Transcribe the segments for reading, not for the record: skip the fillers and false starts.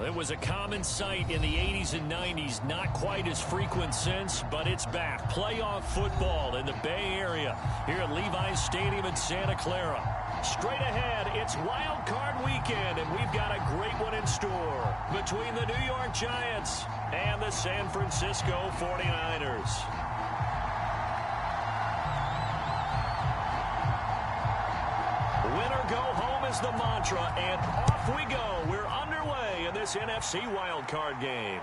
It was a common sight in the 80s and 90s, not quite as frequent since, but it's back. Playoff football in the Bay Area here at Levi's Stadium in Santa Clara. Straight ahead, it's Wild Card Weekend, and we've got a great one in store between the New York Giants and the San Francisco 49ers. Winner go home is the mantra, and off we go. We're underway in this NFC wildcard game.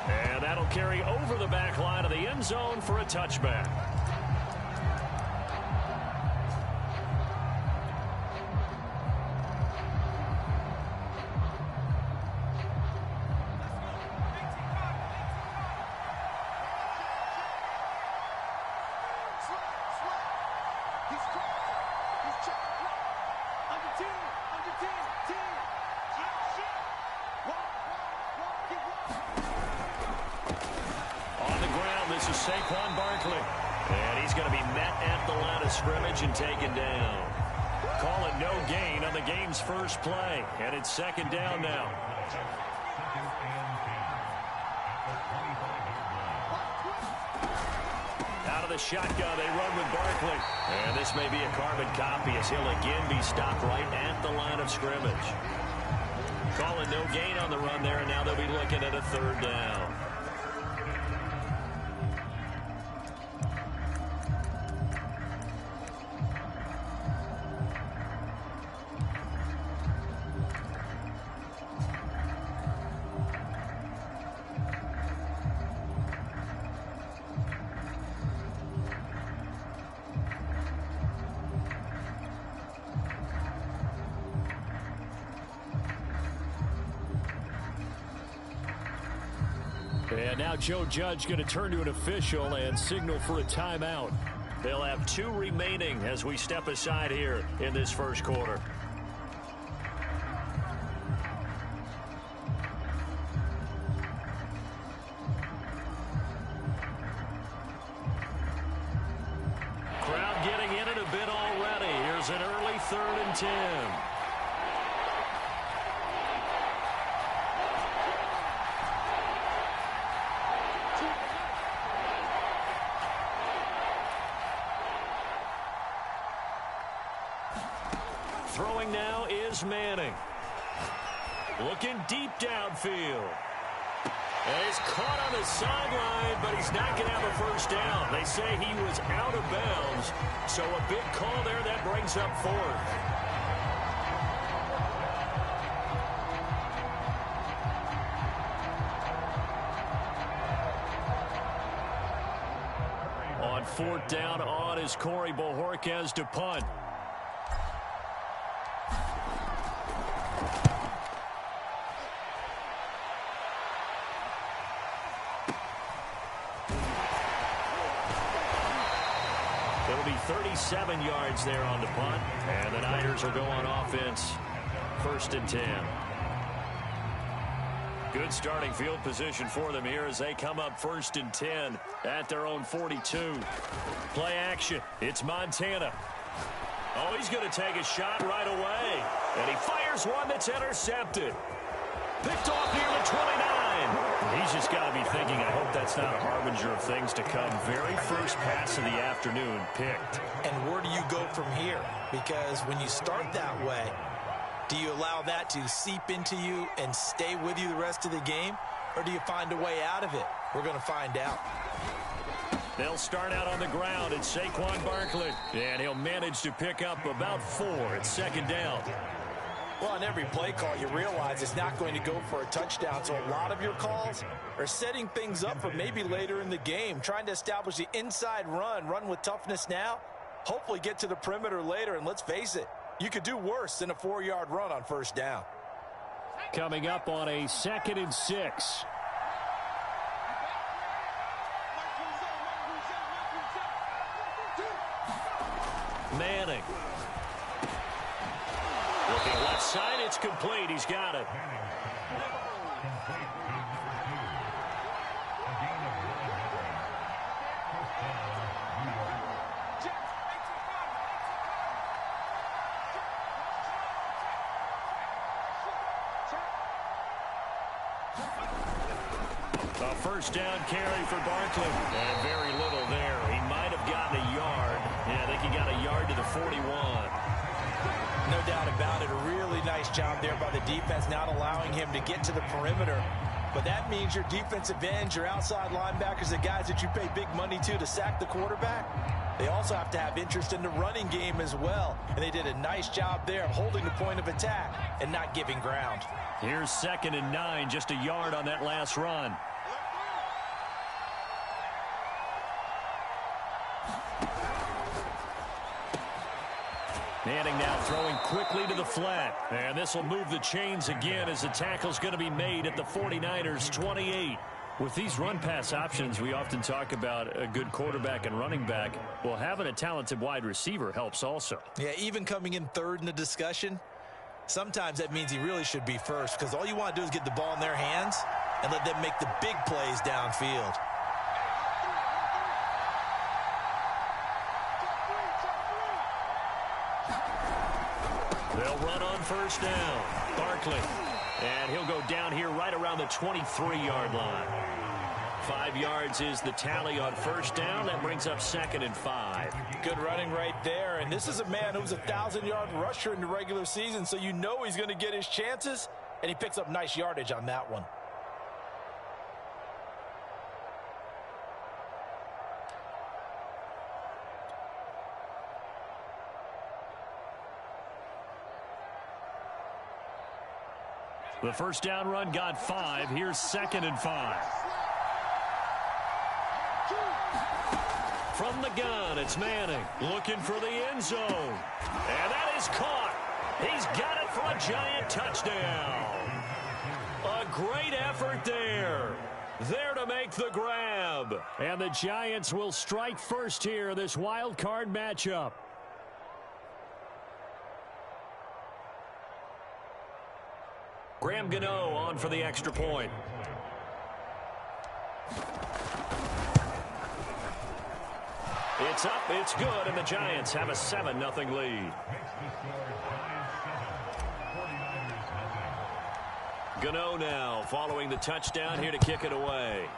And that'll carry over the back line of the end zone for a touchback. Saquon Barkley. And he's going to be met at the line of scrimmage and taken down. Call it no gain on the game's first play. And it's second down now. Out of the shotgun, they run with Barkley. And this may be a carbon copy as he'll again be stopped right at the line of scrimmage. Call it no gain on the run there, and now they'll be looking at a third down. And now Joe Judge going to turn to an official and signal for a timeout. They'll have 2 remaining as we step aside here in this first quarter. Crowd getting in it a bit already. Here's an early 3rd and 10. Throwing now is Manning. Looking deep downfield. And he's caught on the sideline, but he's not going to have a first down. They say he was out of bounds, so a big call there that brings up 4th. On 4th down on is Corey Bojorquez to punt. It'll be 37 yards there on the punt, and the Niners will go on offense. 1st and 10. Good starting field position for them here as they come up 1st and 10 at their own 42. Play action. It's Montana. Oh, he's going to take a shot right away. And he fires one that's intercepted. Picked off near the 29. He's just got to be thinking, I hope that's not a harbinger of things to come. Very first pass of the afternoon picked. And where do you go from here? Because when you start that way, do you allow that to seep into you and stay with you the rest of the game? Or do you find a way out of it? We're going to find out. They'll start out on the ground. It's Saquon Barkley. And he'll manage to pick up about 4 at 2nd down. Well, on every play call, you realize it's not going to go for a touchdown. So a lot of your calls are setting things up for maybe later in the game, trying to establish the inside run with toughness now, hopefully get to the perimeter later. And let's face it, you could do worse than a 4-yard run on 1st down. Coming up on a 2nd and 6. Manning. Looking left side, it's complete. He's got it. A first down carry for Barkley. And very little there. He might have gotten a yard. Yeah, I think he got a yard to the 41. No doubt about it. A really nice job there by the defense, not allowing him to get to the perimeter. But that means your defensive ends, your outside linebackers, the guys that you pay big money to sack the quarterback, they also have to have interest in the running game as well. And they did a nice job there of holding the point of attack and not giving ground. Here's 2nd and 9, just a yard on that last run. Manning now throwing quickly to the flat. And this will move the chains again as the tackle's going to be made at the 49ers 28. With these run-pass options, we often talk about a good quarterback and running back. Well, having a talented wide receiver helps also. Yeah, even coming in third in the discussion, sometimes that means he really should be first, because all you want to do is get the ball in their hands and let them make the big plays downfield. They'll run on first down. Barkley. And he'll go down here right around the 23-yard line. 5 yards is the tally on first down. That brings up 2nd and 5. Good running right there. And this is a man who's a 1,000-yard rusher in the regular season, so you know he's going to get his chances, and he picks up nice yardage on that one. The first down run got 5. Here's 2nd and 5. From the gun, it's Manning looking for the end zone. And that is caught. He's got it for a Giant touchdown. A great effort there. There to make the grab. And the Giants will strike first here, this wild card matchup. Graham Gano on for the extra point. It's up, it's good, and the Giants have a 7-0 lead. Gano now following the touchdown here to kick it away.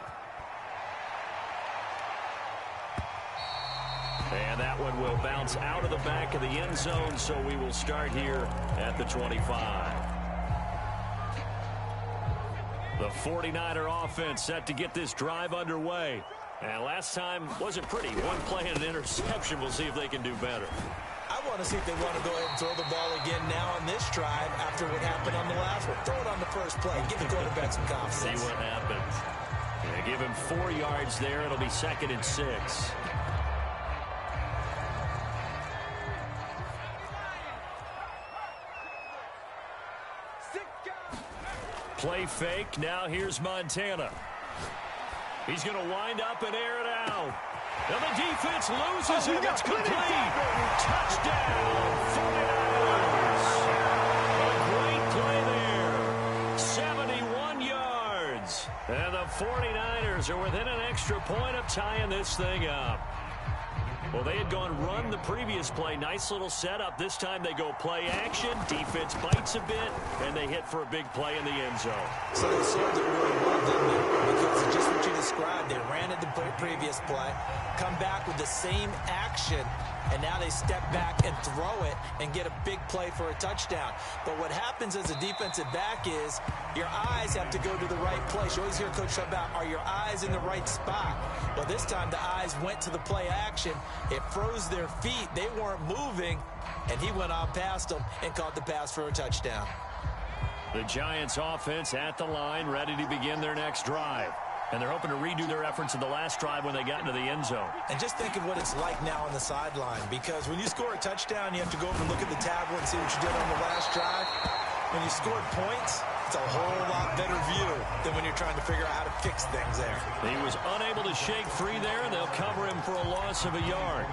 And that one will bounce out of the back of the end zone, so we will start here at the 25. The 49er offense set to get this drive underway. And last time wasn't pretty. One play and an interception. We'll see if they can do better. I want to see if they want to go ahead and throw the ball again now on this drive after what happened on the last one. Throw it on the first play. Give the quarterback some confidence. See what happens. Yeah, give him 4 yards there. It'll be 2nd and 6. Play fake. Now here's Montana. He's going to wind up and air it out. And the defense loses him. It's complete. Touchdown, 49ers. A great play there. 71 yards. And the 49ers are within an extra point of tying this thing up. Well, they had gone run the previous play. Nice little setup. This time they go play action. Defense bites a bit, and they hit for a big play in the end zone. So they served it really well, didn't they? Because it's just what you described. They ran at the previous play, come back with the same action, and now they step back and throw it and get a big play for a touchdown. But what happens as a defensive back is your eyes have to go to the right place. You always hear Coach talk about, are your eyes in the right spot? Well, this time the eyes went to the play action. It froze their feet. They weren't moving, and he went on past them and caught the pass for a touchdown. The Giants offense at the line, ready to begin their next drive. And they're hoping to redo their efforts in the last drive when they got into the end zone. And just think of what it's like now on the sideline, because when you score a touchdown, you have to go over and look at the tablet and see what you did on the last drive. When you scored points, it's a whole lot better view than when you're trying to figure out how to fix things there. He was unable to shake free there, and they'll cover him for a loss of a yard.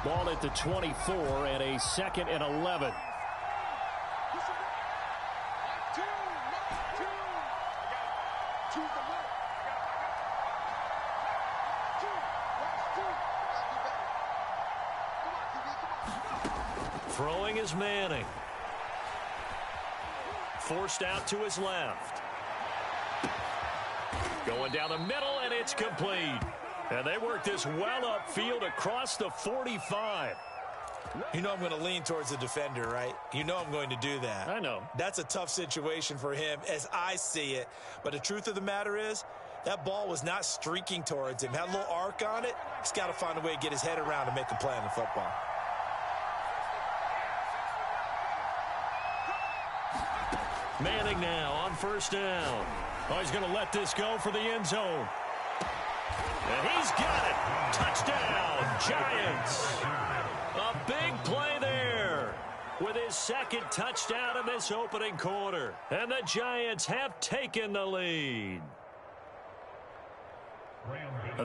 Ball at the 24 and a 2nd and 11. Throwing is Manning. Forced out to his left. Going down the middle, and it's complete. And they work this well upfield across the 45. You know I'm going to lean towards the defender, right? You know I'm going to do that. I know. That's a tough situation for him as I see it. But the truth of the matter is, that ball was not streaking towards him. Had a little arc on it. He's got to find a way to get his head around and make a play on the football. Manning now on first down. Oh, he's going to let this go for the end zone. And he's got it. Touchdown, Giants. A big play there with his second touchdown in this opening quarter. And the Giants have taken the lead.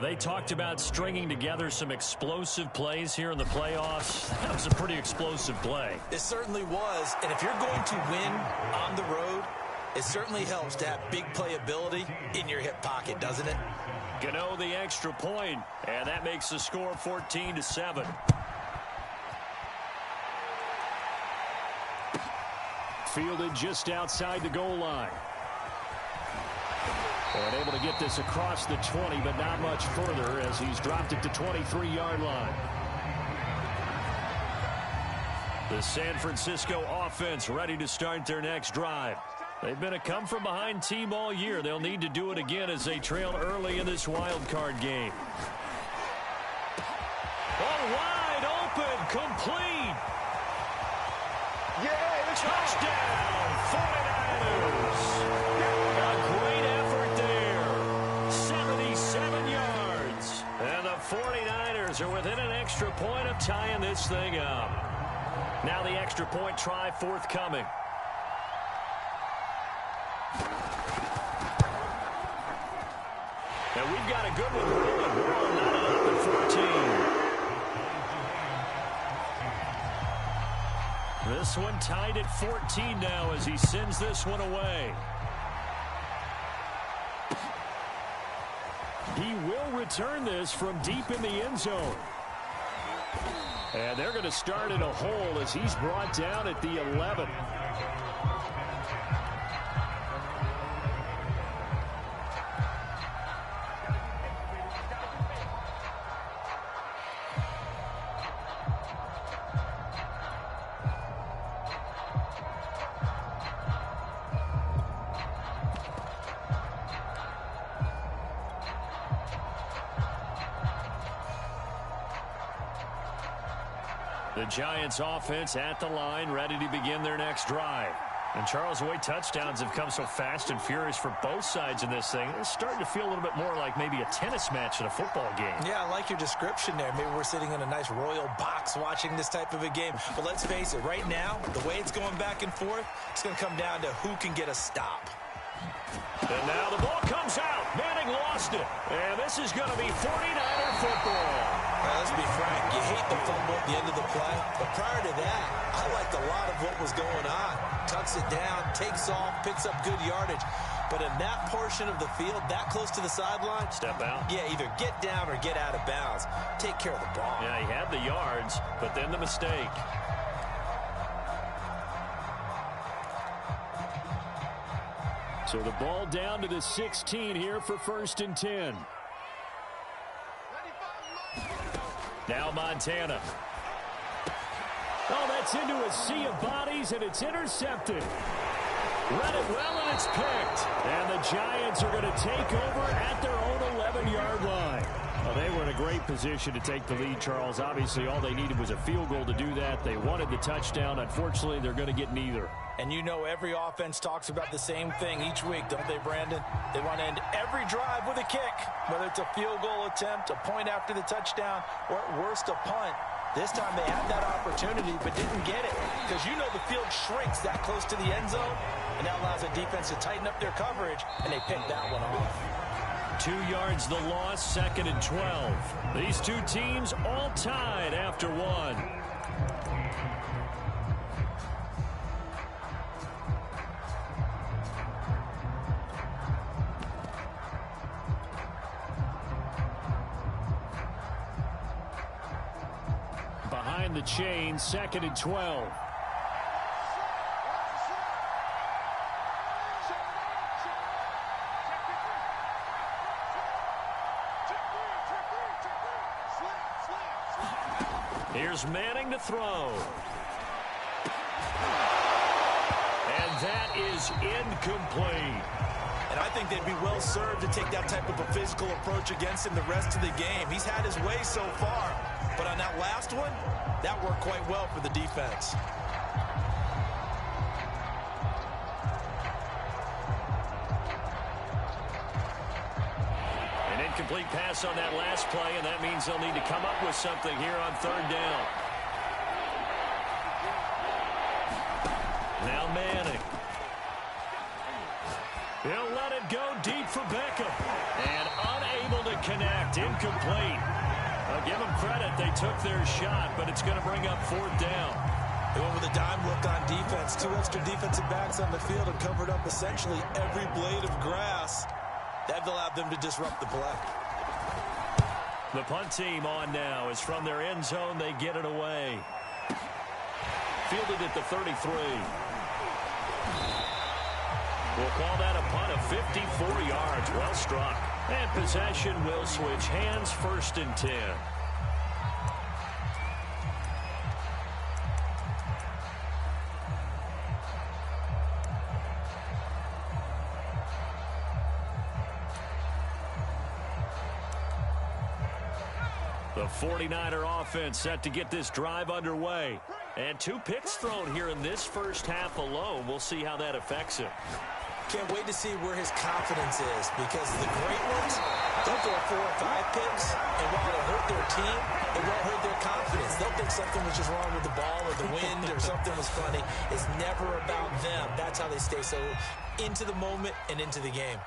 They talked about stringing together some explosive plays here in the playoffs. That was a pretty explosive play. It certainly was. And if you're going to win on the road, it certainly helps to have big playability in your hip pocket, doesn't it? Gano the extra point, and that makes the score 14-7. Fielded just outside the goal line. And able to get this across the 20, but not much further as he's dropped it to 23-yard line. The San Francisco offense ready to start their next drive. They've been a come-from-behind team all year. They'll need to do it again as they trail early in this wild card game. Oh, wide open, complete. Yeah, touchdown, 49ers. A great effort there. 77 yards. And the 49ers are within an extra point of tying this thing up. Now the extra point try forthcoming. And we've got a good one rolling. We're on the 14. This one tied at 14 now as he sends this one away. He will return this from deep in the end zone. And they're going to start in a hole as he's brought down at the 11. The Giants offense at the line, ready to begin their next drive. And Charles, the way touchdowns have come so fast and furious for both sides in this thing, it's starting to feel a little bit more like maybe a tennis match in a football game. Yeah, I like your description there. Maybe we're sitting in a nice royal box watching this type of a game. But let's face it, right now, the way it's going back and forth, it's going to come down to who can get a stop. And now the ball comes out. Manning lost it. And this is going to be 49er football. Let's be frank, you hate the fumble at the end of the play, but prior to that, I liked a lot of what was going on. Tucks it down, takes off, picks up good yardage. But in that portion of the field, that close to the sideline, step out. Yeah, either get down or get out of bounds. Take care of the ball. Yeah, he had the yards, but then the mistake. So the ball down to the 16 here for 1st and 10. Now Montana. Oh, that's into a sea of bodies, and it's intercepted. Read it well, and it's picked. And the Giants are going to take over at their own 11-yard line. Well, they were in a great position to take the lead, Charles. Obviously, all they needed was a field goal to do that. They wanted the touchdown. Unfortunately, they're going to get neither. And you know every offense talks about the same thing each week, don't they, Brandon? They want to end every drive with a kick, whether it's a field goal attempt, a point after the touchdown, or at worst, a punt. This time they had that opportunity but didn't get it because you know the field shrinks that close to the end zone, and that allows the defense to tighten up their coverage, and they picked that one off. 2 yards the loss, 2nd and 12. These two teams all tied after one. behind the chain, 2nd and 12. Here's Manning to throw. And that is incomplete. And I think they'd be well served to take that type of a physical approach against him the rest of the game. He's had his way so far, but on that last one, that worked quite well for the defense. An incomplete pass on that last play, and that means they'll need to come up with something here on 3rd down. Now Manning. He'll let it go deep for Beckham. And unable to connect. Incomplete. I'll give them credit. They took their shot, but it's going to bring up 4th down. They went with a dime look on defense. 2 extra defensive backs on the field and covered up essentially every blade of grass. That allowed them to disrupt the play. The punt team on now is from their end zone. They get it away. Fielded at the 33. We'll call that a punt of 54 yards. Well struck. And possession will switch hands, 1st and 10. The 49er offense set to get this drive underway. And 2 picks thrown here in this first half alone. We'll see how that affects him. Can't wait to see where his confidence is, because the great ones, they'll throw 4 or 5 picks, and while it'll hurt their team, it won't hurt their confidence. They'll think something was just wrong with the ball or the wind or something was funny. It's never about them. That's how they stay so into the moment and into the game.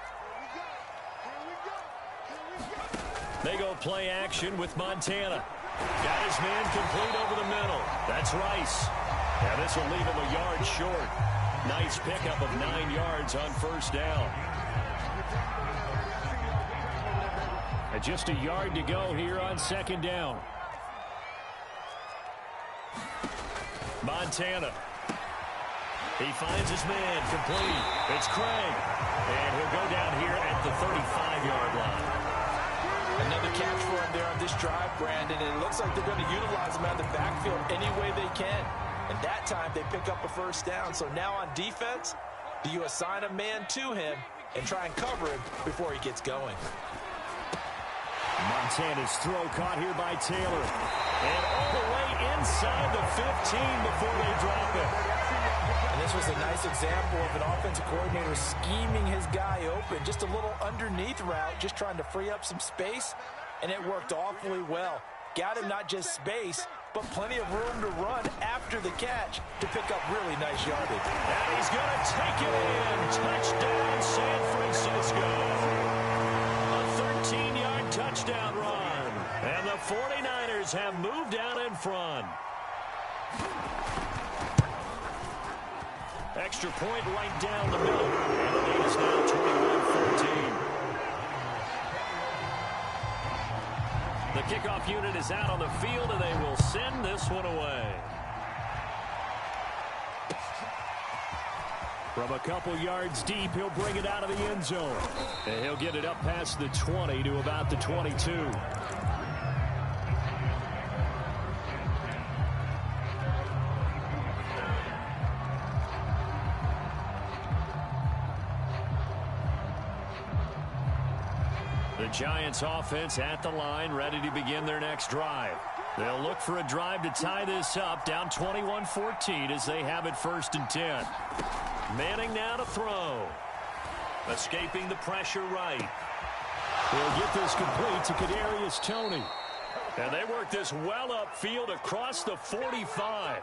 They go play action with Montana. Got his man complete over the middle. That's Rice. Yeah, this will leave him a yard short. Nice pickup of 9 yards on 1st down. And just a yard to go here on 2nd down. Montana. He finds his man complete. It's Craig. And he'll go down here at the 35-yard line. Another catch for him there on this drive, Brandon. And it looks like they're going to utilize him out of the backfield any way they can. And that time they pick up a 1st down. So now on defense, do you assign a man to him and try and cover him before he gets going? Montana's throw caught here by Taylor. And all the way inside the 15 before they drop it. And this was a nice example of an offensive coordinator scheming his guy open. Just a little underneath route, just trying to free up some space. And it worked awfully well. Got him not just space, but plenty of room to run after the catch to pick up really nice yardage. And he's going to take it in. Touchdown, San Francisco. A 13-yard touchdown run. And the 49ers have moved out in front. Extra point right down the middle. And the lead is now 21-14. The kickoff unit is out on the field, and they will send this one away. From a couple yards deep, he'll bring it out of the end zone. And he'll get it up past the 20 to about the 22. The Giants offense at the line, ready to begin their next drive. They'll look for a drive to tie this up, down 21-14 as they have it 1st and 10. Manning now to throw. Escaping the pressure right. He'll get this complete to Kadarius Toney. And they work this well upfield across the 45.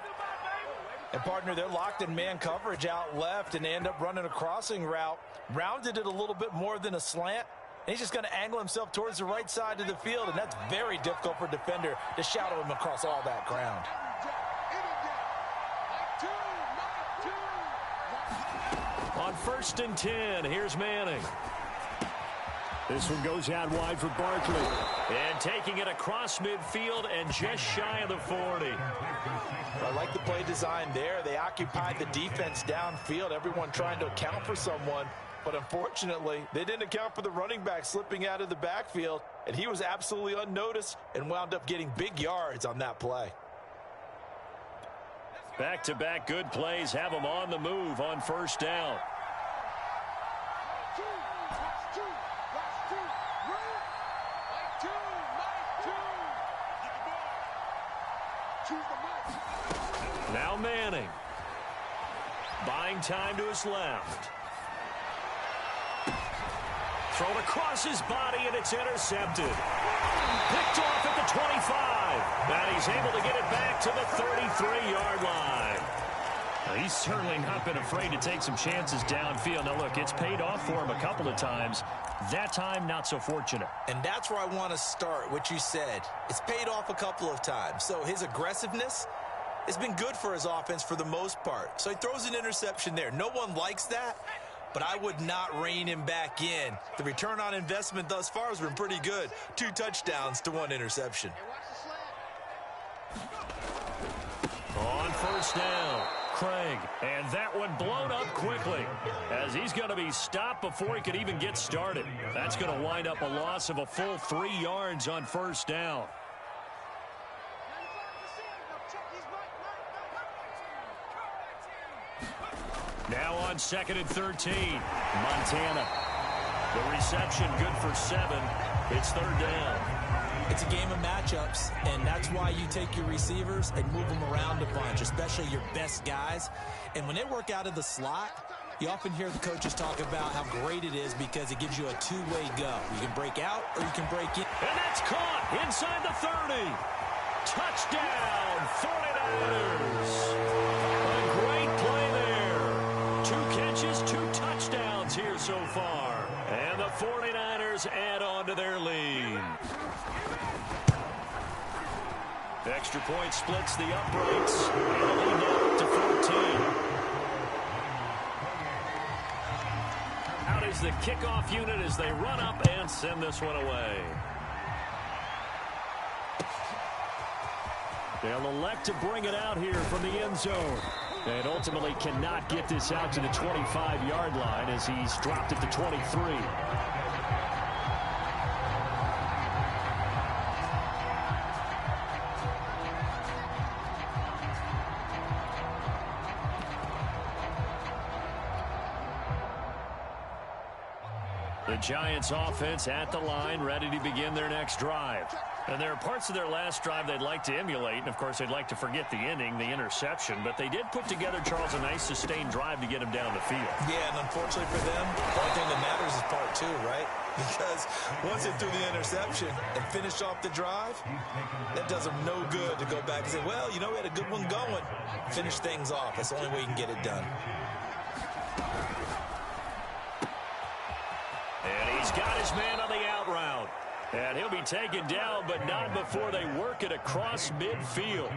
And, partner, they're locked in man coverage out left, and they end up running a crossing route. Rounded it a little bit more than a slant. And he's just going to angle himself towards the right side of the field, and that's very difficult for a defender to shadow him across all that ground. On 1st and 10, here's Manning. This one goes out wide for Barkley. And taking it across midfield and just shy of the 40. I like the play design there. They occupied the defense downfield, everyone trying to account for someone. But unfortunately, they didn't account for the running back slipping out of the backfield, and he was absolutely unnoticed and wound up getting big yards on that play. Back-to-back good plays have them on the move on first down. Now Manning. Buying time to his left. Thrown across his body, and it's intercepted. Picked off at the 25. And he's able to get it back to the 33-yard line. Now, he's certainly not been afraid to take some chances downfield. Now, look, it's paid off for him a couple of times. That time, not so fortunate. And that's where I want to start, what you said. It's paid off a couple of times. So his aggressiveness has been good for his offense for the most part. So he throws an interception there. No one likes that, but I would not rein him back in. The return on investment thus far has been pretty good. 2 touchdowns to 1 interception. On first down, Craig. And that one blown up quickly as he's going to be stopped before he could even get started. That's going to wind up a loss of a full 3 yards on first down. Now on 2nd and 13, Montana. The reception good for 7. It's 3rd down. It's a game of matchups, and that's why you take your receivers and move them around a bunch, especially your best guys. And when they work out of the slot, you often hear the coaches talk about how great it is because it gives you a two-way go. You can break out or you can break in. And that's caught inside the 30. Touchdown, 49ers. A great play there. 2 catches, 2 touchdowns here so far. And the 49ers add on to their lead. The extra point splits the uprights. And the lead now up to 14. Out is the kickoff unit as they run up and send this one away. They'll elect to bring it out here from the end zone. And ultimately cannot get this out to the 25-yard line as he's dropped at the 23. The Giants offense at the line, ready to begin their next drive. And there are parts of their last drive they'd like to emulate, and of course they'd like to forget the ending, the interception, but they did put together, Charles, a nice sustained drive to get him down the field. Yeah, and unfortunately for them, the only thing that matters is part 2, right? Because once they threw the interception and finished off the drive, that does them no good to go back and say, well, you know, we had a good one going. Finish things off. That's the only way you can get it done. And he's got his man on the out route. And he'll be taken down, but not before they work it across midfield.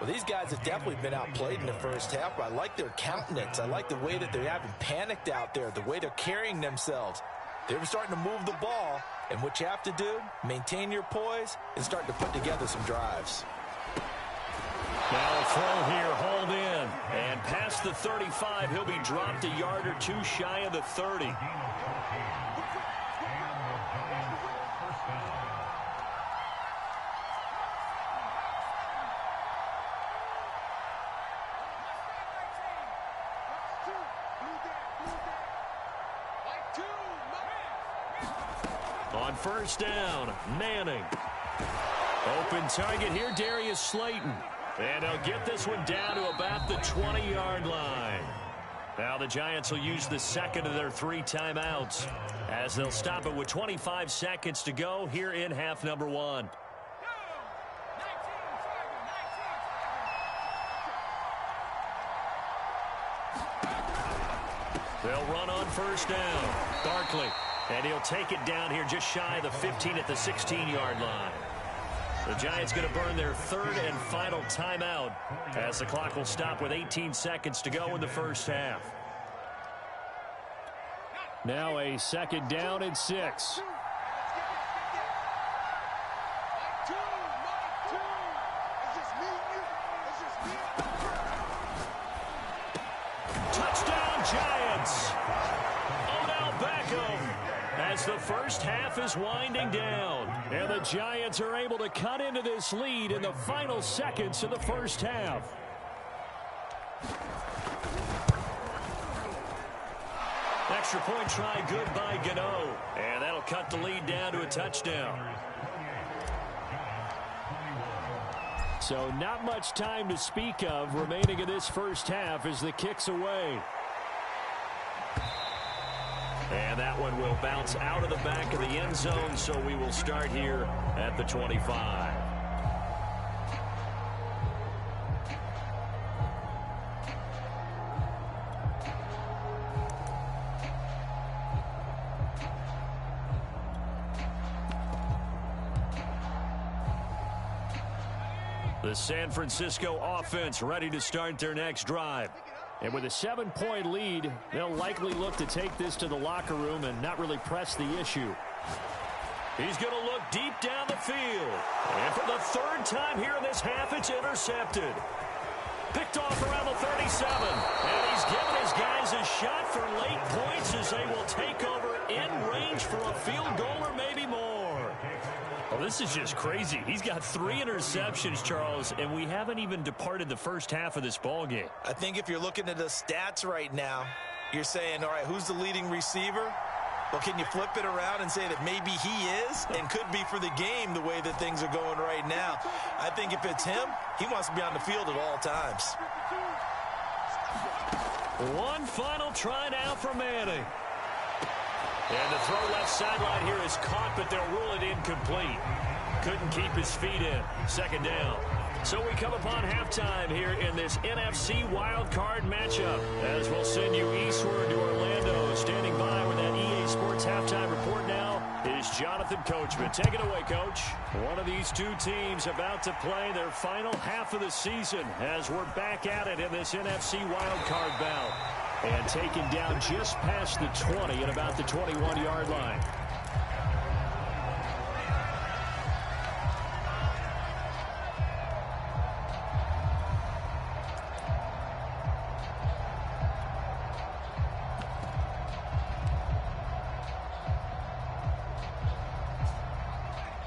Well, these guys have definitely been outplayed in the first half, but I like their countenance. I like the way that they haven't panicked out there, the way they're carrying themselves. They're starting to move the ball, and what you have to do, maintain your poise and start to put together some drives. Now a throw here, hauled in. And past the 35, he'll be dropped a yard or 2 shy of the 30. On first down, Manning. Open target here, Darius Slayton. And they'll get this one down to about the 20-yard line. Now the Giants will use the second of their 3 timeouts as they'll stop it with 25 seconds to go here in half number 1. They'll run on first down. Barkley. And he'll take it down here just shy of the 15 at the 16-yard line. The Giants going to burn their 3rd and final timeout as the clock will stop with 18 seconds to go in the first half. Now a 2nd down and 6. Touchdown Giants! Odell Beckham as the first half is winding down. And the Giants are able to cut into this lead in the final seconds of the first half. Extra point try good by Gano. And that'll cut the lead down to a touchdown. So not much time to speak of remaining in this first half as the kick's away. And that one will bounce out of the back of the end zone, so we will start here at the 25. The San Francisco offense ready to start their next drive. And with a 7-point lead, they'll likely look to take this to the locker room and not really press the issue. He's going to look deep down the field. And for the 3rd time here in this half, it's intercepted. Picked off around the 37. And he's given his guys a shot for late points as they will take over in range for a field goal or maybe more. Oh, this is just crazy. He's got 3 interceptions, Charles, and we haven't even departed the first half of this ball game. I think if you're looking at the stats right now, you're saying, all right, who's the leading receiver? Well, can you flip it around and say that maybe he is and could be for the game the way that things are going right now? I think if it's him, he wants to be on the field at all times. One final try now for Manning. And the throw left sideline here is caught, but they'll rule it incomplete. Couldn't keep his feet in. 2nd down. So we come upon halftime here in this NFC wildcard matchup. As we'll send you eastward to Orlando. Standing by with that EA Sports halftime report now is Jonathan Coachman. Take it away, Coach. One of these two teams about to play their final half of the season as we're back at it in this NFC wildcard bout. And taken down just past the 20 at about the 21-yard line.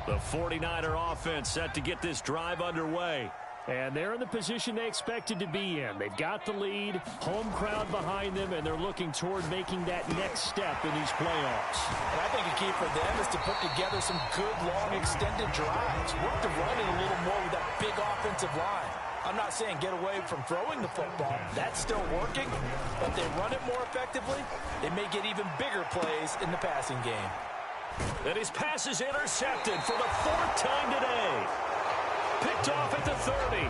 The 49er offense set to get this drive underway. And they're in the position they expected to be in. They've got the lead, home crowd behind them, and they're looking toward making that next step in these playoffs. And I think a key for them is to put together some good, long, extended drives. Work the run in a little more with that big offensive line. I'm not saying get away from throwing the football. That's still working. But they run it more effectively, they may get even bigger plays in the passing game. And his pass is intercepted for the 4th time today. Picked off at the 30.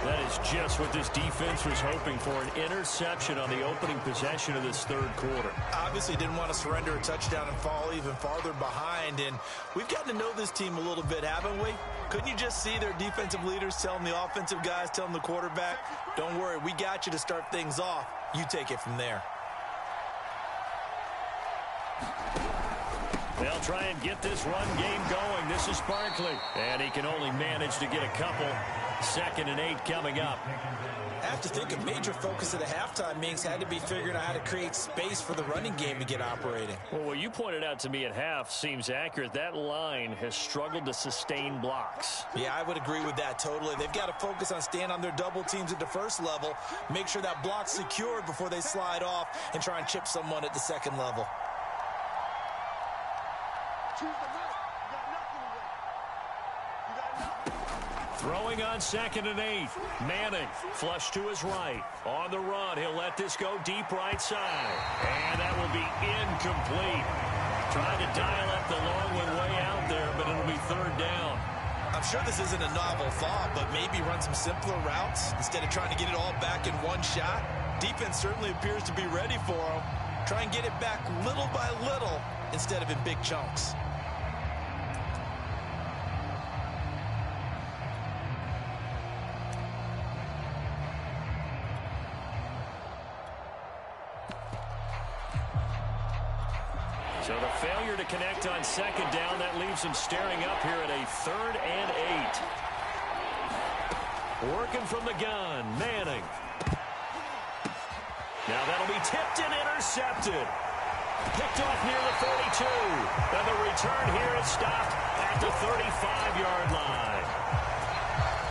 That is just what this defense was hoping for, an interception on the opening possession of this 3rd quarter. Obviously didn't want to surrender a touchdown and fall even farther behind. And we've gotten to know this team a little bit, haven't we? Couldn't you just see their defensive leaders telling the offensive guys, telling the quarterback, don't worry, we got you to start things off. You take it from there. They'll try and get this run game going. This is Barkley. And he can only manage to get a couple. 2nd and 8 coming up. I have to think a major focus at a halftime means had to be figuring out how to create space for the running game to get operating. Well, what you pointed out to me at half seems accurate. That line has struggled to sustain blocks. Yeah, I would agree with that totally. They've got to focus on staying on their double teams at the first level, make sure that block's secured before they slide off and try and chip someone at the 2nd level. Throwing on 2nd and 8. Manning flush to his right. On the run, he'll let this go deep right side. And that will be incomplete. Trying to dial up the long one way out there, but it'll be 3rd down. I'm sure this isn't a novel thought, but maybe run some simpler routes instead of trying to get it all back in one shot. Defense certainly appears to be ready for them. Try and get it back little by little instead of in big chunks. So the failure to connect on second down, that leaves him staring up here at a 3rd and 8. Working from the gun, Manning. Now that'll be tipped and intercepted. Picked off near the 42. And the return here is stopped at the 35-yard line.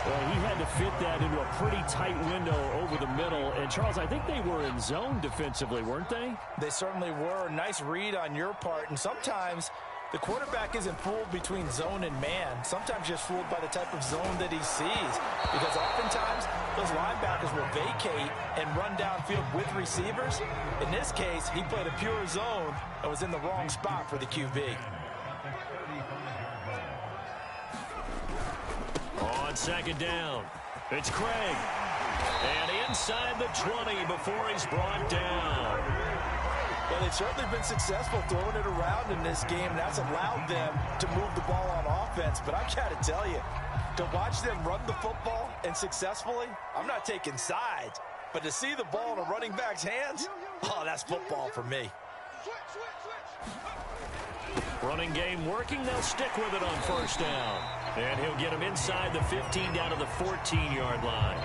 Well, he had to fit that into a pretty tight window over the middle. And, Charles, I think they were in zone defensively, weren't they? They certainly were. Nice read on your part. And sometimes the quarterback isn't fooled between zone and man. Sometimes just fooled by the type of zone that he sees. Because oftentimes those linebackers will vacate and run downfield with receivers. In this case, he played a pure zone and was in the wrong spot for the QB. On second down, it's Craig. And inside the 20 before he's brought down. Well, they've certainly been successful throwing it around in this game, and that's allowed them to move the ball on offense. But I've got to tell you, to watch them run the football and successfully, I'm not taking sides, but to see the ball in a running back's hands, oh, that's football for me. Running game working, they'll stick with it on first down. And he'll get him inside the 15 down to the 14-yard line.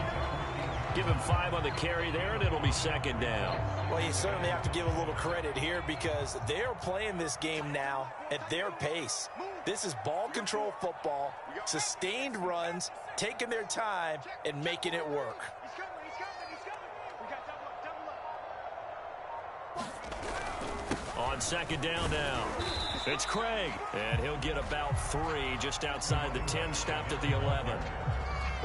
Give him 5 on the carry there, and it'll be second down. Well, you certainly have to give a little credit here because they're playing this game now at their pace. This is ball control football, sustained runs, taking their time, and making it work. On second down now, it's Craig. And he'll get about 3 just outside the 10, stopped at the 11.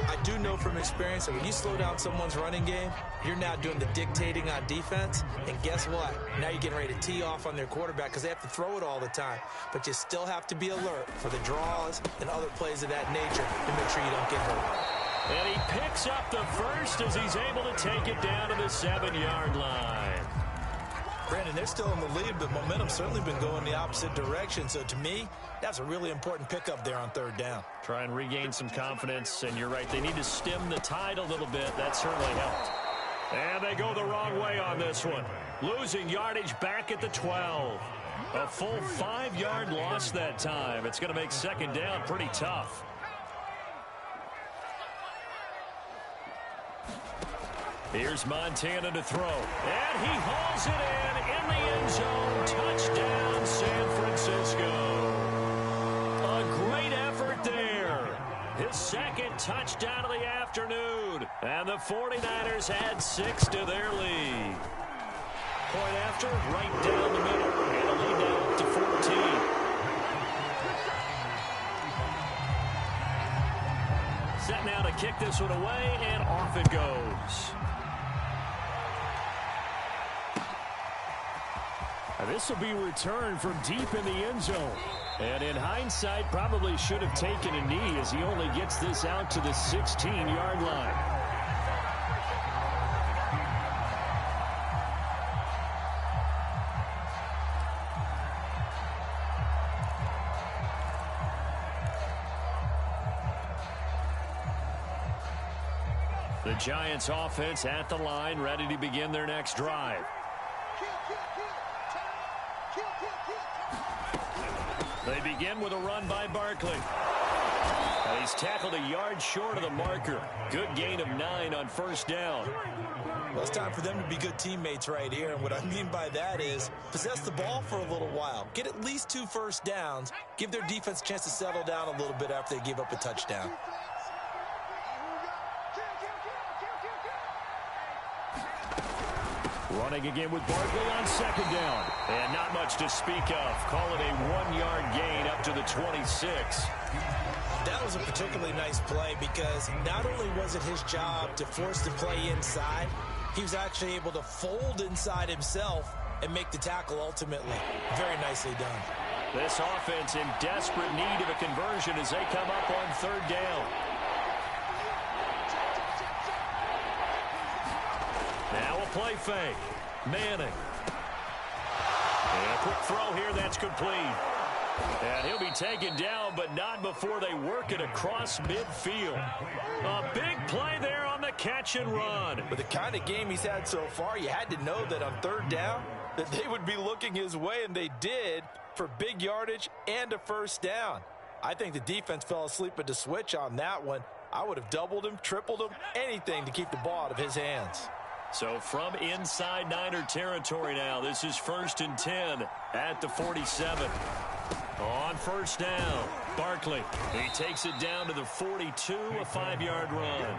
I do know from experience that when you slow down someone's running game, you're now doing the dictating on defense. And guess what? Now you're getting ready to tee off on their quarterback because they have to throw it all the time. But you still have to be alert for the draws and other plays of that nature to make sure you don't get hurt. And he picks up the first as he's able to take it down to the 7-yard line. Brandon, they're still in the lead, but momentum's certainly been going the opposite direction. So to me, that's a really important pickup there on third down. Try and regain some confidence, and you're right, they need to stem the tide a little bit. That certainly helped. And they go the wrong way on this one. Losing yardage back at the 12. A full 5-yard loss that time. It's going to make second down pretty tough. Here's Montana to throw. And he hauls it in the end zone. Touchdown, San Francisco. A great effort there. His second touchdown of the afternoon. And the 49ers add 6 to their lead. Point after, right down the middle. And a lead now up to 14. Set now to kick this one away, and off it goes. This will be returned from deep in the end zone. And in hindsight, probably should have taken a knee as he only gets this out to the 16-yard line. The Giants offense at the line, ready to begin their next drive. They begin with a run by Barkley. And he's tackled a yard short of the marker. Good gain of 9 on first down. Well, it's time for them to be good teammates right here. And what I mean by that is possess the ball for a little while. Get at least 2 first downs. Give their defense a chance to settle down a little bit after they give up a touchdown. Running again with Barkley on second down. And not much to speak of. Call it a 1-yard gain up to the 26. That was a particularly nice play because not only was it his job to force the play inside, he was actually able to fold inside himself and make the tackle ultimately. Very nicely done. This offense in desperate need of a conversion as they come up on third down. Now a play fake. Manning. And a quick throw here, that's complete. And he'll be taken down, but not before they work it across midfield. A big play there on the catch and run. With the kind of game he's had so far, you had to know that on third down, that they would be looking his way, and they did, for big yardage and a first down. I think the defense fell asleep at the switch on that one. I would have doubled him, tripled him, anything to keep the ball out of his hands. So from inside Niner territory now, this is 1st and 10 at the 47. On first down, Barkley. He takes it down to the 42, a 5-yard run.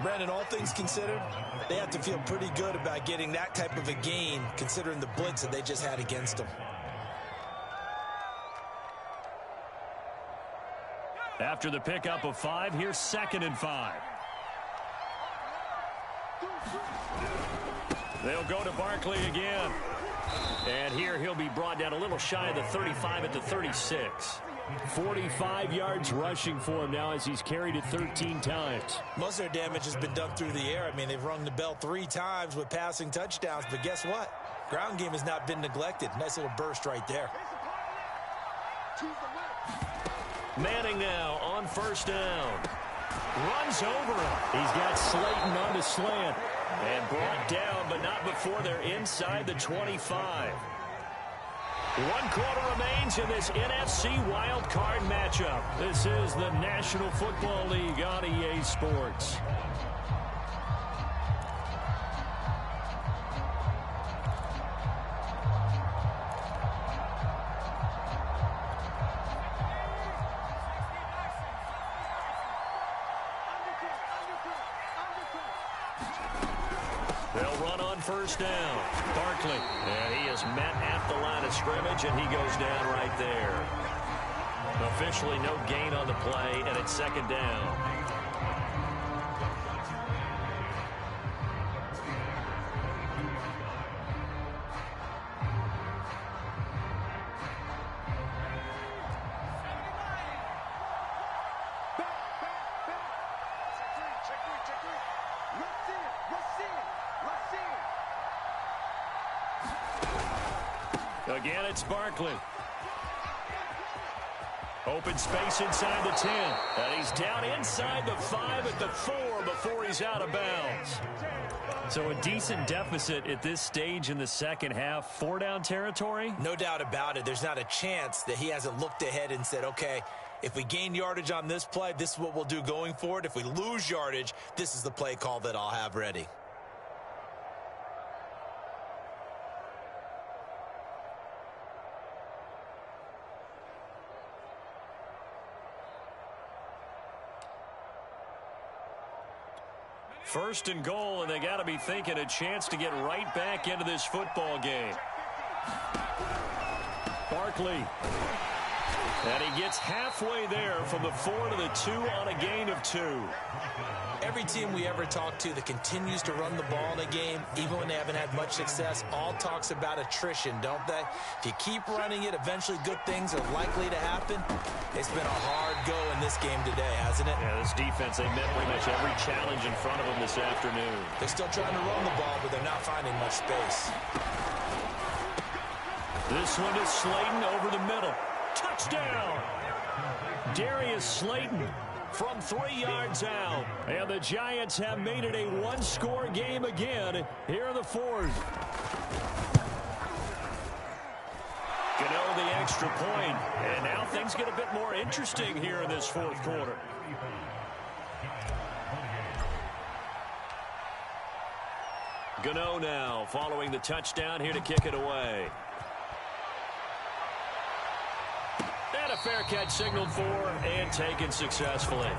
Brandon, all things considered, they have to feel pretty good about getting that type of a gain, considering the blitz that they just had against them. After the pickup of 5, here's 2nd and 5. They'll go to Barkley again. And here he'll be brought down a little shy of the 35 at the 36. 45 yards rushing for him now as he's carried it 13 times. Most of their damage has been done through the air. I mean, they've rung the bell 3 times with passing touchdowns, but guess what? Ground game has not been neglected. Nice little burst right there. Manning now on first down. Runs over him. He's got Slayton on the slant. And brought down, but not before they're inside the 25. 1 quarter remains in this NFC wildcard matchup. This is the National Football League on EA Sports. They'll run on first down. Barkley. And he is met at the line of scrimmage, and he goes down right there. Officially no gain on the play, and it's 2nd down. Again, it's Barkley. Open space inside the 10. And he's down inside the 5 at the 4 before he's out of bounds. So a decent deficit at this stage in the second half. 4-down territory? No doubt about it. There's not a chance that he hasn't looked ahead and said, okay, if we gain yardage on this play, this is what we'll do going forward. If we lose yardage, this is the play call that I'll have ready. First and goal, and they got to be thinking a chance to get right back into this football game. Barkley. And he gets halfway there from the 4 to the 2 on a gain of 2. Every team we ever talk to that continues to run the ball in a game, even when they haven't had much success, all talks about attrition, don't they? If you keep running it, eventually good things are likely to happen. It's been a hard go in this game today, hasn't it? Yeah, this defense, they met pretty much every challenge in front of them this afternoon. They're still trying to run the ball, but they're not finding much space. This one is Slayton over the middle. Touchdown! Darius Slayton from 3 yards out. And the Giants have made it a one-score game again here in the fourth. Gano the extra point. And now things get a bit more interesting here in this fourth quarter. Gano now following the touchdown here to kick it away. And a fair catch signaled for and taken successfully.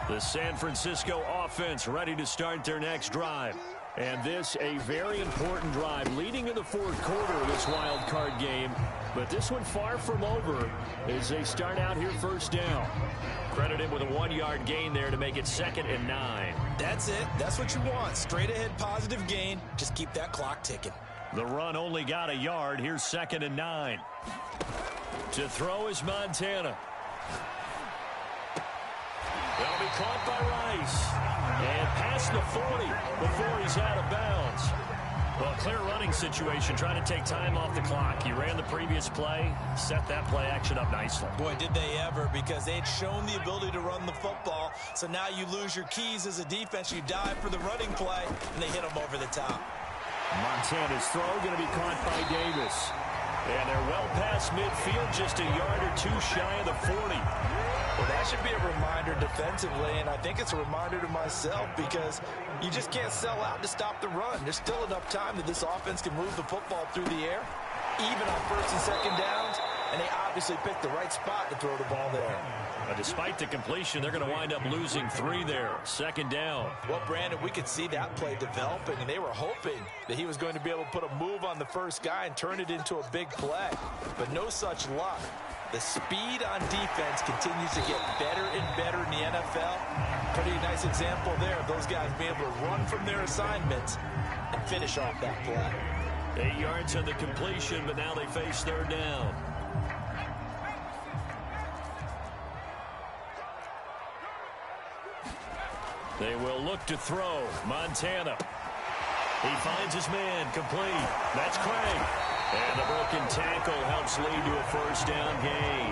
The San Francisco offense ready to start their next drive. And this a very important drive leading in the fourth quarter of this wild card game. But this one far from over as they start out here first down. Credited with a 1-yard gain there to make it 2nd and 9. That's it. That's what you want. Straight ahead positive gain. Just keep that clock ticking. The run only got a yard. Here's 2nd and 9. To throw is Montana. That'll be caught by Rice. And past the 40 before he's out of bounds. Well, clear running situation, trying to take time off the clock. He ran the previous play, set that play action up nicely. Boy, did they ever, because they had shown the ability to run the football. So now you lose your keys as a defense. You dive for the running play, and they hit them over the top. Montana's throw going to be caught by Davis. And they're well past midfield, just a yard or two shy of the 40. Well, that should be a reminder defensively, and I think it's a reminder to myself, because you just can't sell out to stop the run. There's still enough time that this offense can move the football through the air, even on first and second downs, and they obviously picked the right spot to throw the ball there. Despite the completion, they're going to wind up losing 3 there. Second down. Well, Brandon, we could see that play developing, and they were hoping that he was going to be able to put a move on the first guy and turn it into a big play, but no such luck. The speed on defense continues to get better and better in the NFL. Pretty nice example there of those guys being able to run from their assignments and finish off that play. 8 yards on the completion, but now they face third down. They will look to throw. Montana. He finds his man, complete. That's Craig. And the broken tackle helps lead to a first down gain.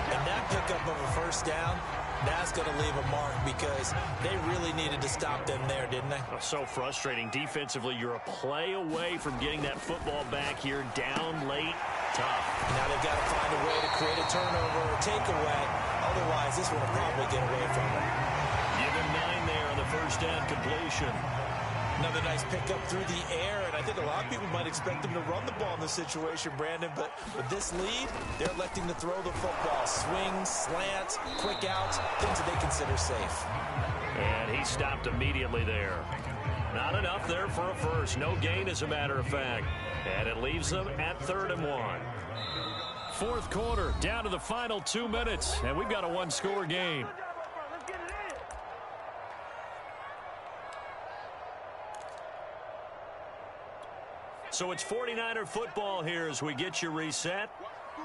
And that pickup of a first down, that's going to leave a mark, because they really needed to stop them there, didn't they? So frustrating. Defensively, you're a play away from getting that football back here, down late. Tough. Now they've got to find a way to create a turnover or takeaway. Otherwise, this one will probably get away from them. Give him 9 there on the first down completion. Another nice pickup through the air, and I think a lot of people might expect them to run the ball in this situation, Brandon, but with this lead, they're electing to throw the football. Swings, slants, quick outs, things that they consider safe. And he stopped immediately there. Not enough there for a first. No gain, as a matter of fact. And it leaves them at 3rd and 1. Fourth quarter, down to the final 2 minutes, and we've got a one-score game. So it's 49er football here as we get you reset.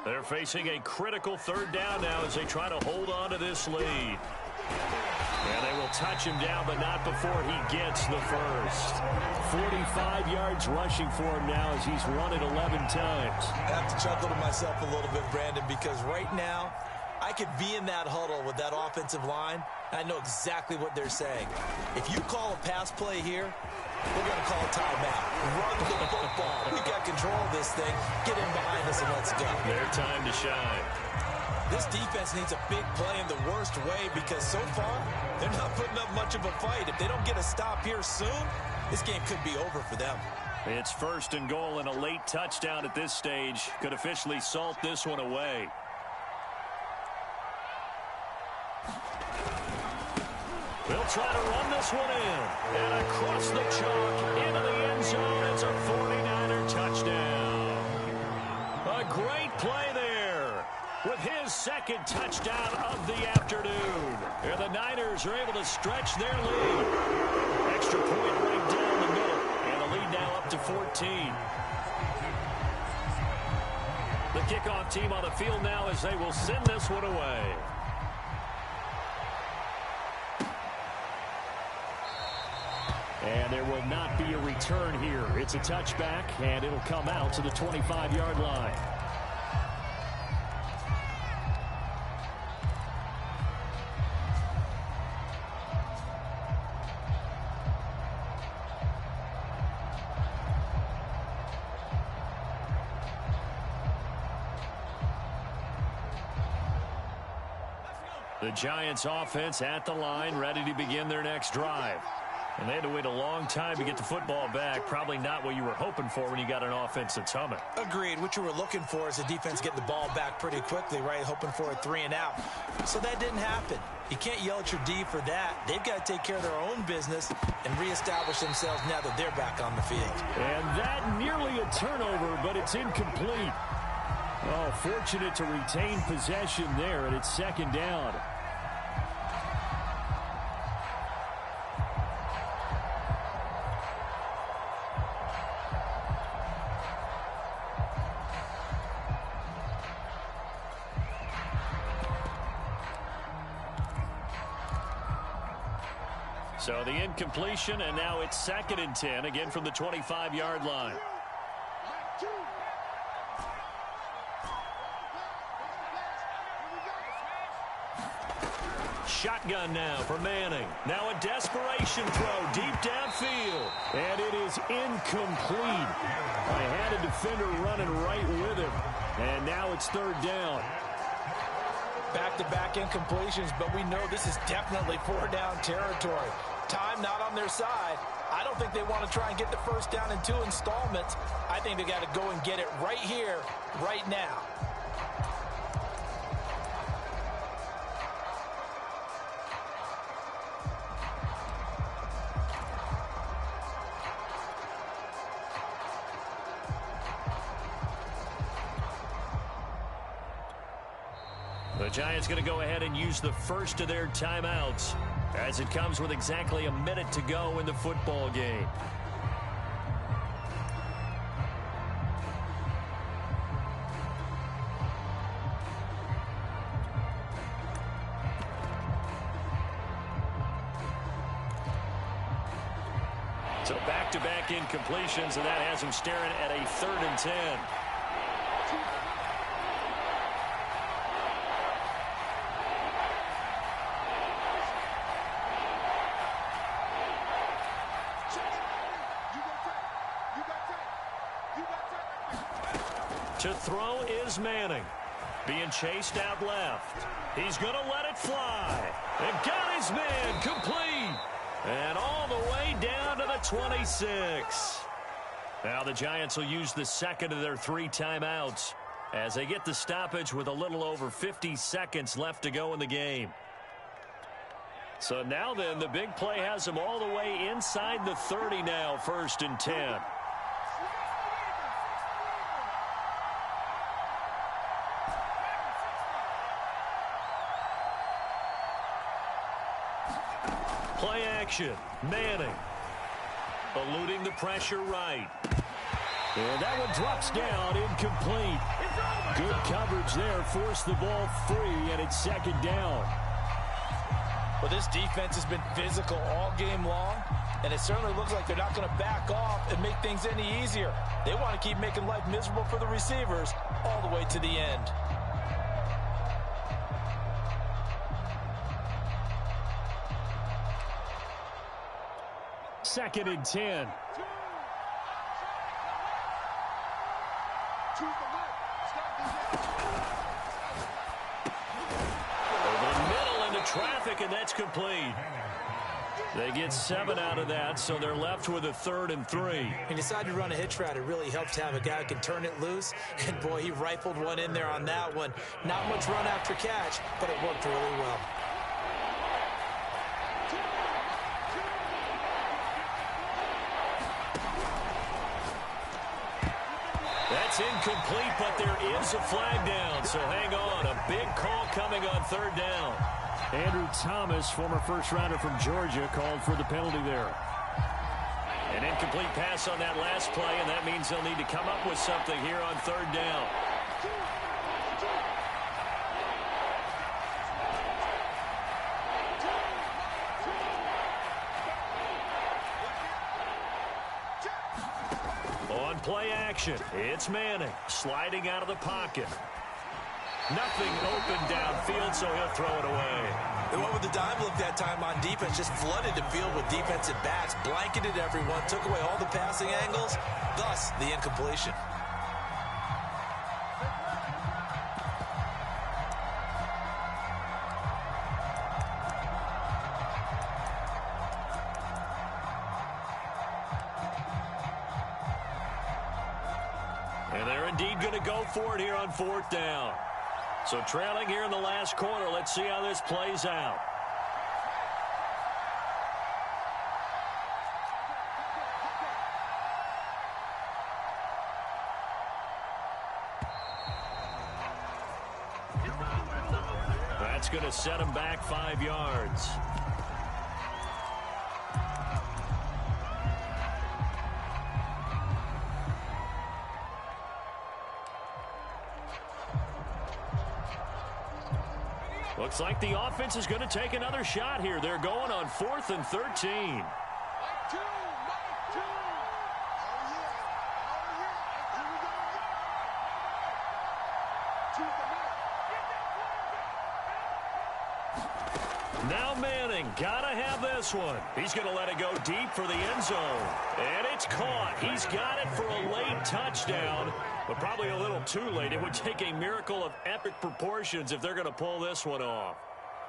They're facing a critical third down now as they try to hold on to this lead. And they will touch him down, but not before he gets the first. 45 yards rushing for him now as he's run it 11 times. I have to chuckle to myself a little bit, Brandon, because right now I could be in that huddle with that offensive line. I know exactly what they're saying. If you call a pass play here, we're going to call a timeout. Run the football. We've got control of this thing. Get in behind us and let's go. Their time to shine. This defense needs a big play in the worst way, because so far they're not putting up much of a fight. If they don't get a stop here soon, this game could be over for them. It's 1st and goal, and a late touchdown at this stage could officially salt this one away. They'll try to run this one in. And across the chalk into the end zone. It's a 49er touchdown. A great play there with his 2nd touchdown of the afternoon. And the Niners are able to stretch their lead. Extra point right down the middle. And the lead now up to 14. The kickoff team on the field now as they will send this one away. And there will not be a return here. It's a touchback, and it'll come out to the 25-yard line. The Giants offense at the line, ready to begin their next drive. And they had to wait a long time to get the football back. Probably not what you were hoping for when you got an offense that's humming. Agreed. What you were looking for is the defense getting the ball back pretty quickly, right? Hoping for a 3 and out. So that didn't happen. You can't yell at your D for that. They've got to take care of their own business and reestablish themselves now that they're back on the field. And that nearly a turnover, but it's incomplete. Oh, fortunate to retain possession there, and it's 2nd down. So the incompletion, and now it's 2nd and 10, again from the 25-yard line. Shotgun now for Manning. Now a desperation throw deep downfield. And it is incomplete. I had a defender running right with him. And now it's 3rd down. Back-to-back incompletions, but we know this is definitely 4-down territory. Time not on their side. I don't think they want to try and get the first down in 2 installments. I think they got to go and get it right here, right now. The Giants going to go ahead and use the first of their timeouts as it comes with exactly a minute to go in the football game. So back-to-back incompletions, and that has him staring at a 3rd and 10. To throw is Manning. Being chased out left. He's going to let it fly. And got his man complete. And all the way down to the 26. Now the Giants will use the 2nd of their 3 timeouts as they get the stoppage with a little over 50 seconds left to go in the game. So now then, the big play has them all the way inside the 30 now, 1st and 10. Play action. Manning. Eluding the pressure right. And that one drops down, incomplete. Good coverage there. Forced the ball free, and it's 2nd down. Well, this defense has been physical all game long, and it certainly looks like they're not going to back off and make things any easier. They want to keep making life miserable for the receivers all the way to the end. Second and 10. Over the middle into traffic, and that's complete. They get 7 out of that, so they're left with a 3rd and 3. He decided to run a hitch route. It really helped to have a guy who can turn it loose. And, boy, he rifled one in there on that one. Not much run after catch, but it worked really well. That's incomplete, but there is a flag down, so hang on. A big call coming on 3rd down. Andrew Thomas, former first-rounder from Georgia, called for the penalty there. An incomplete pass on that last play, and that means they'll need to come up with something here on 3rd down. On play action, it's Manning sliding out of the pocket. Nothing open downfield, so he'll throw it away. They went with the dime look that time on defense, just flooded the field with defensive backs, blanketed everyone, took away all the passing angles, thus the incompletion. And they're indeed going to go for it here on 4th down. So trailing here in the last quarter, let's see how this plays out. That's going to set him back 5 yards. Looks like the offense is going to take another shot here. They're going on 4th and 13. Now Manning, gotta have this one. He's going to let it go deep for the end zone. And it's caught. He's got it for a late touchdown, but probably a little too late. It would take a miracle of epic proportions if they're going to pull this one off.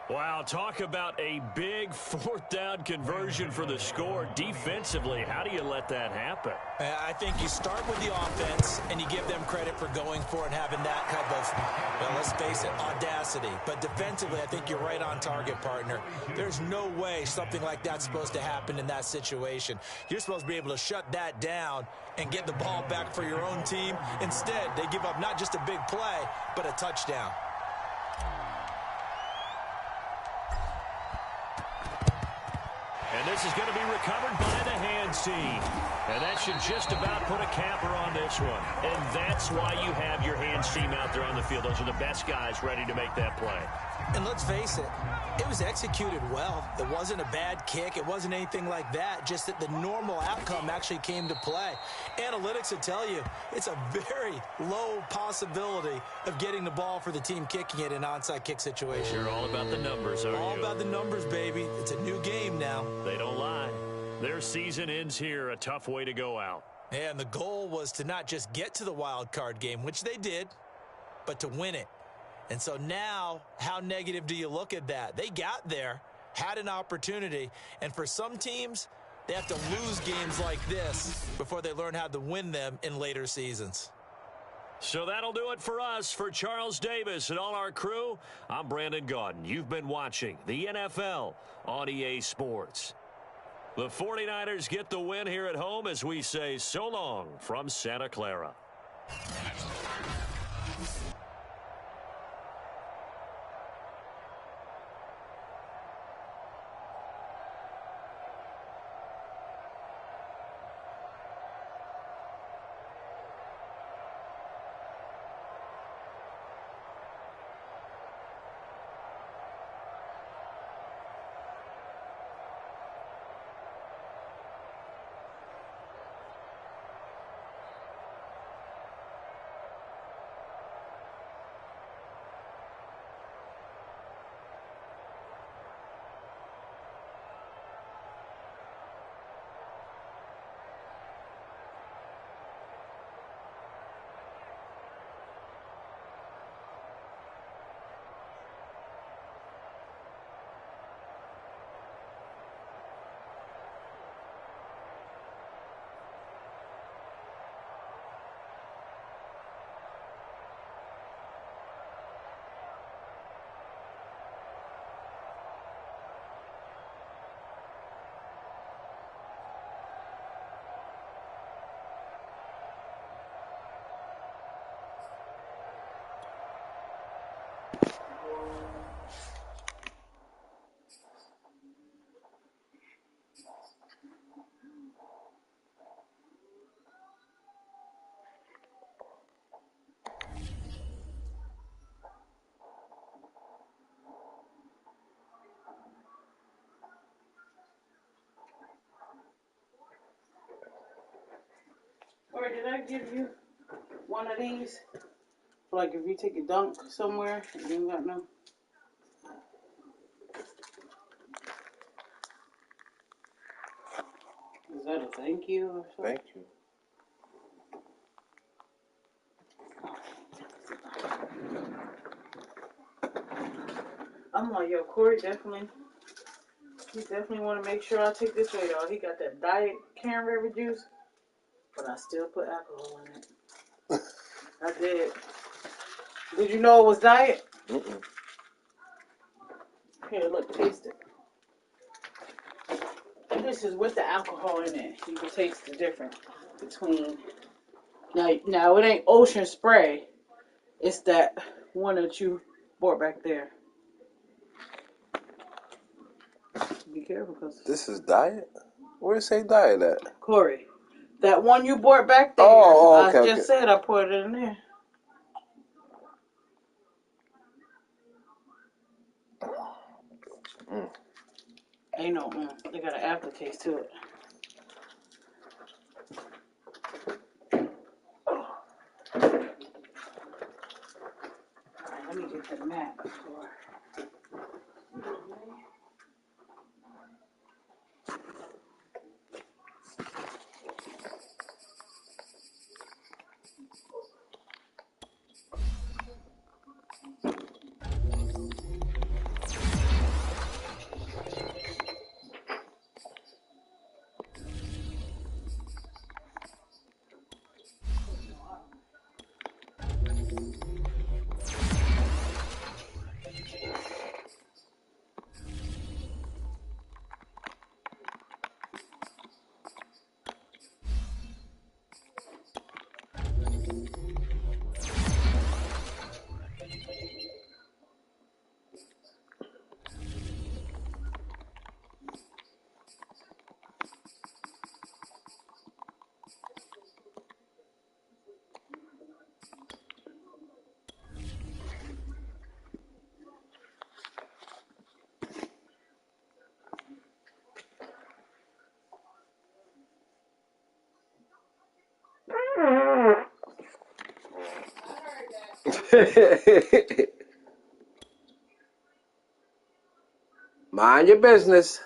Wow, talk about a big 4th down conversion for the score. Defensively, how do you let that happen? I think you start with the offense, and you give them credit for going for it and having that kind of, well, let's face it, audacity. But defensively, I think you're right on target, partner. There's no way something like that's supposed to happen in that situation. You're supposed to be able to shut that down and get the ball back for your own team. Instead, they give up not just a big play, but a touchdown. And this is going to be recovered by the hands team. And that should just about put a capper on this one. And that's why you have your hands team out there on the field. Those are the best guys ready to make that play. And let's face it, it was executed well. It wasn't a bad kick. It wasn't anything like that. Just that the normal outcome actually came to play. Analytics will tell you it's a very low possibility of getting the ball for the team kicking it in an onside kick situation. You're all about the numbers, aren't you? All about the numbers, baby. It's a new game now. They don't lie. Their season ends here. A tough way to go out. And the goal was to not just get to the wild card game, which they did, but to win it. And so now, how negative do you look at that? They got there, had an opportunity, and for some teams, they have to lose games like this before they learn how to win them in later seasons. So that'll do it for us. For Charles Davis and all our crew, I'm Brandon Gaudin. You've been watching the NFL on EA Sports. The 49ers get the win here at home as we say so long from Santa Clara. Or did I give you one of these? Like if you take a dunk somewhere and you got no. Is that a thank you or something? Thank you. I'm like, yo, Corey he definitely want to make sure I take this weight off. He got that diet cranberry juice, but I still put alcohol in it. I did. Did you know it was diet? Mm-mm. Here, look, taste it. This is with the alcohol in it. You can taste the difference between. Now it ain't Ocean Spray. It's that one that you bought back there. Be careful, cause This is diet? Where it say diet at? Corey, that one you bought back there. Okay, I just said I put it in there. Ain't no They got an aftertaste to it. Alright, let me get the mat before. Mind your business.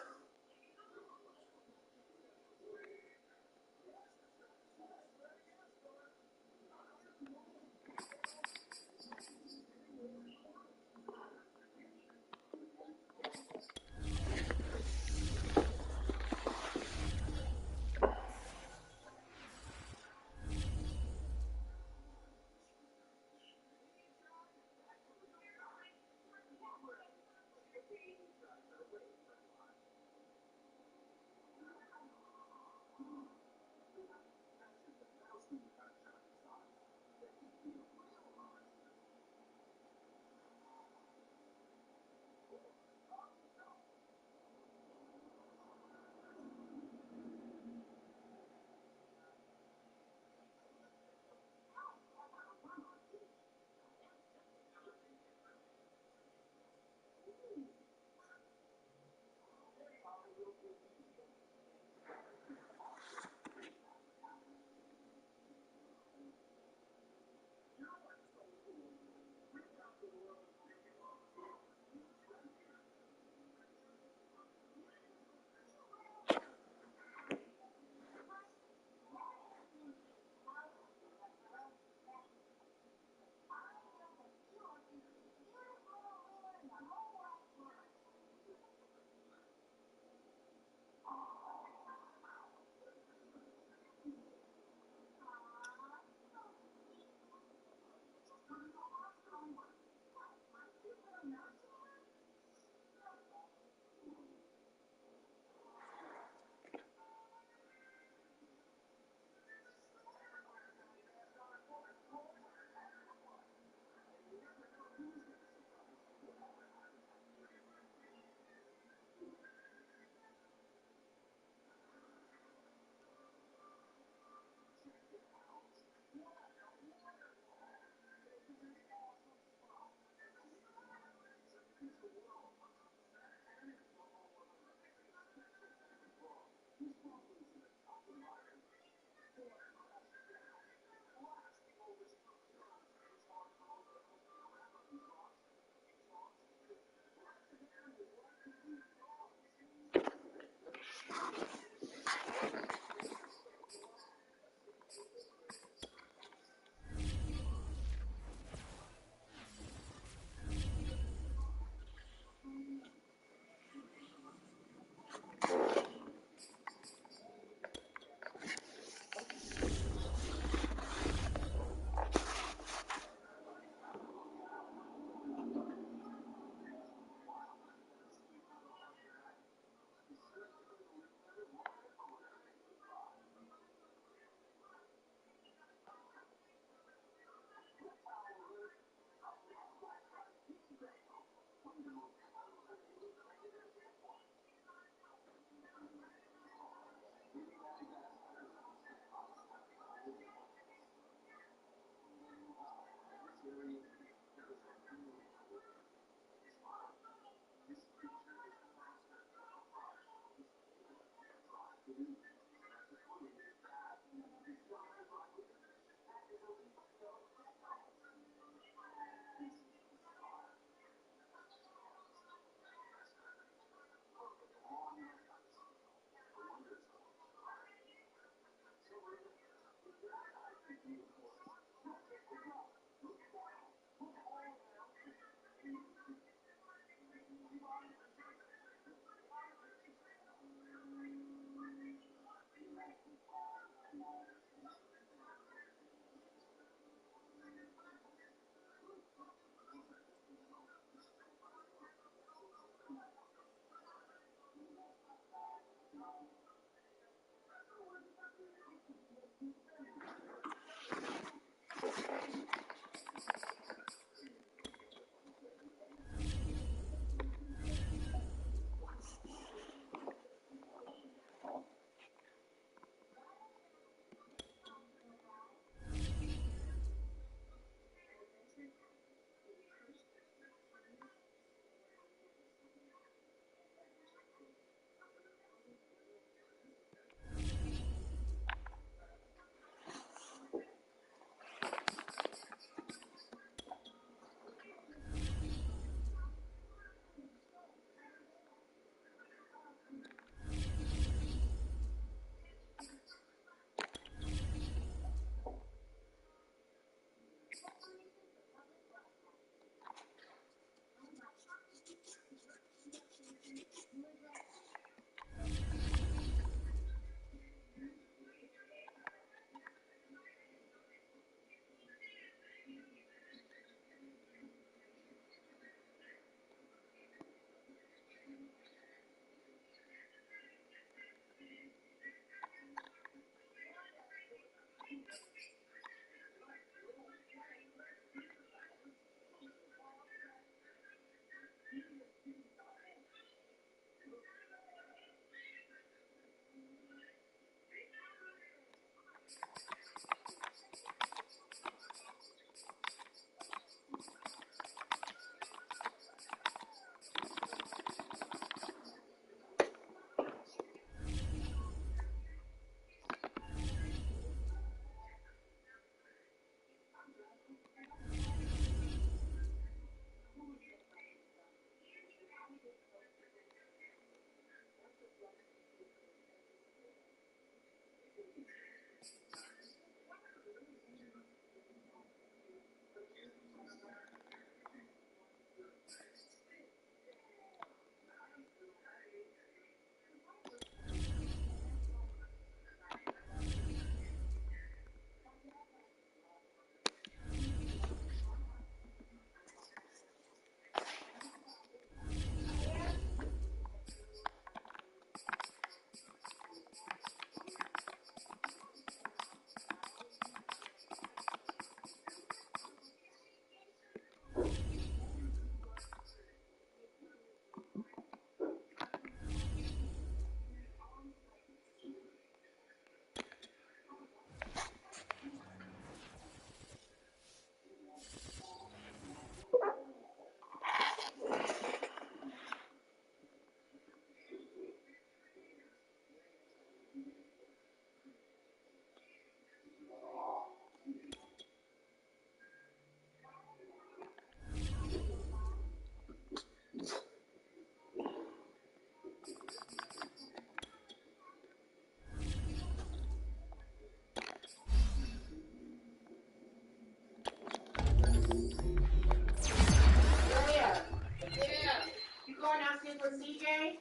CJ?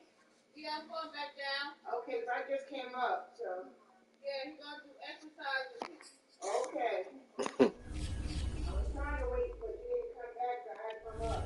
Yeah, I'm going back down. Okay, 'cause I just came up, so. Yeah, he's going to do exercises. Okay. I was trying to wait for you to come back, so I had to come up.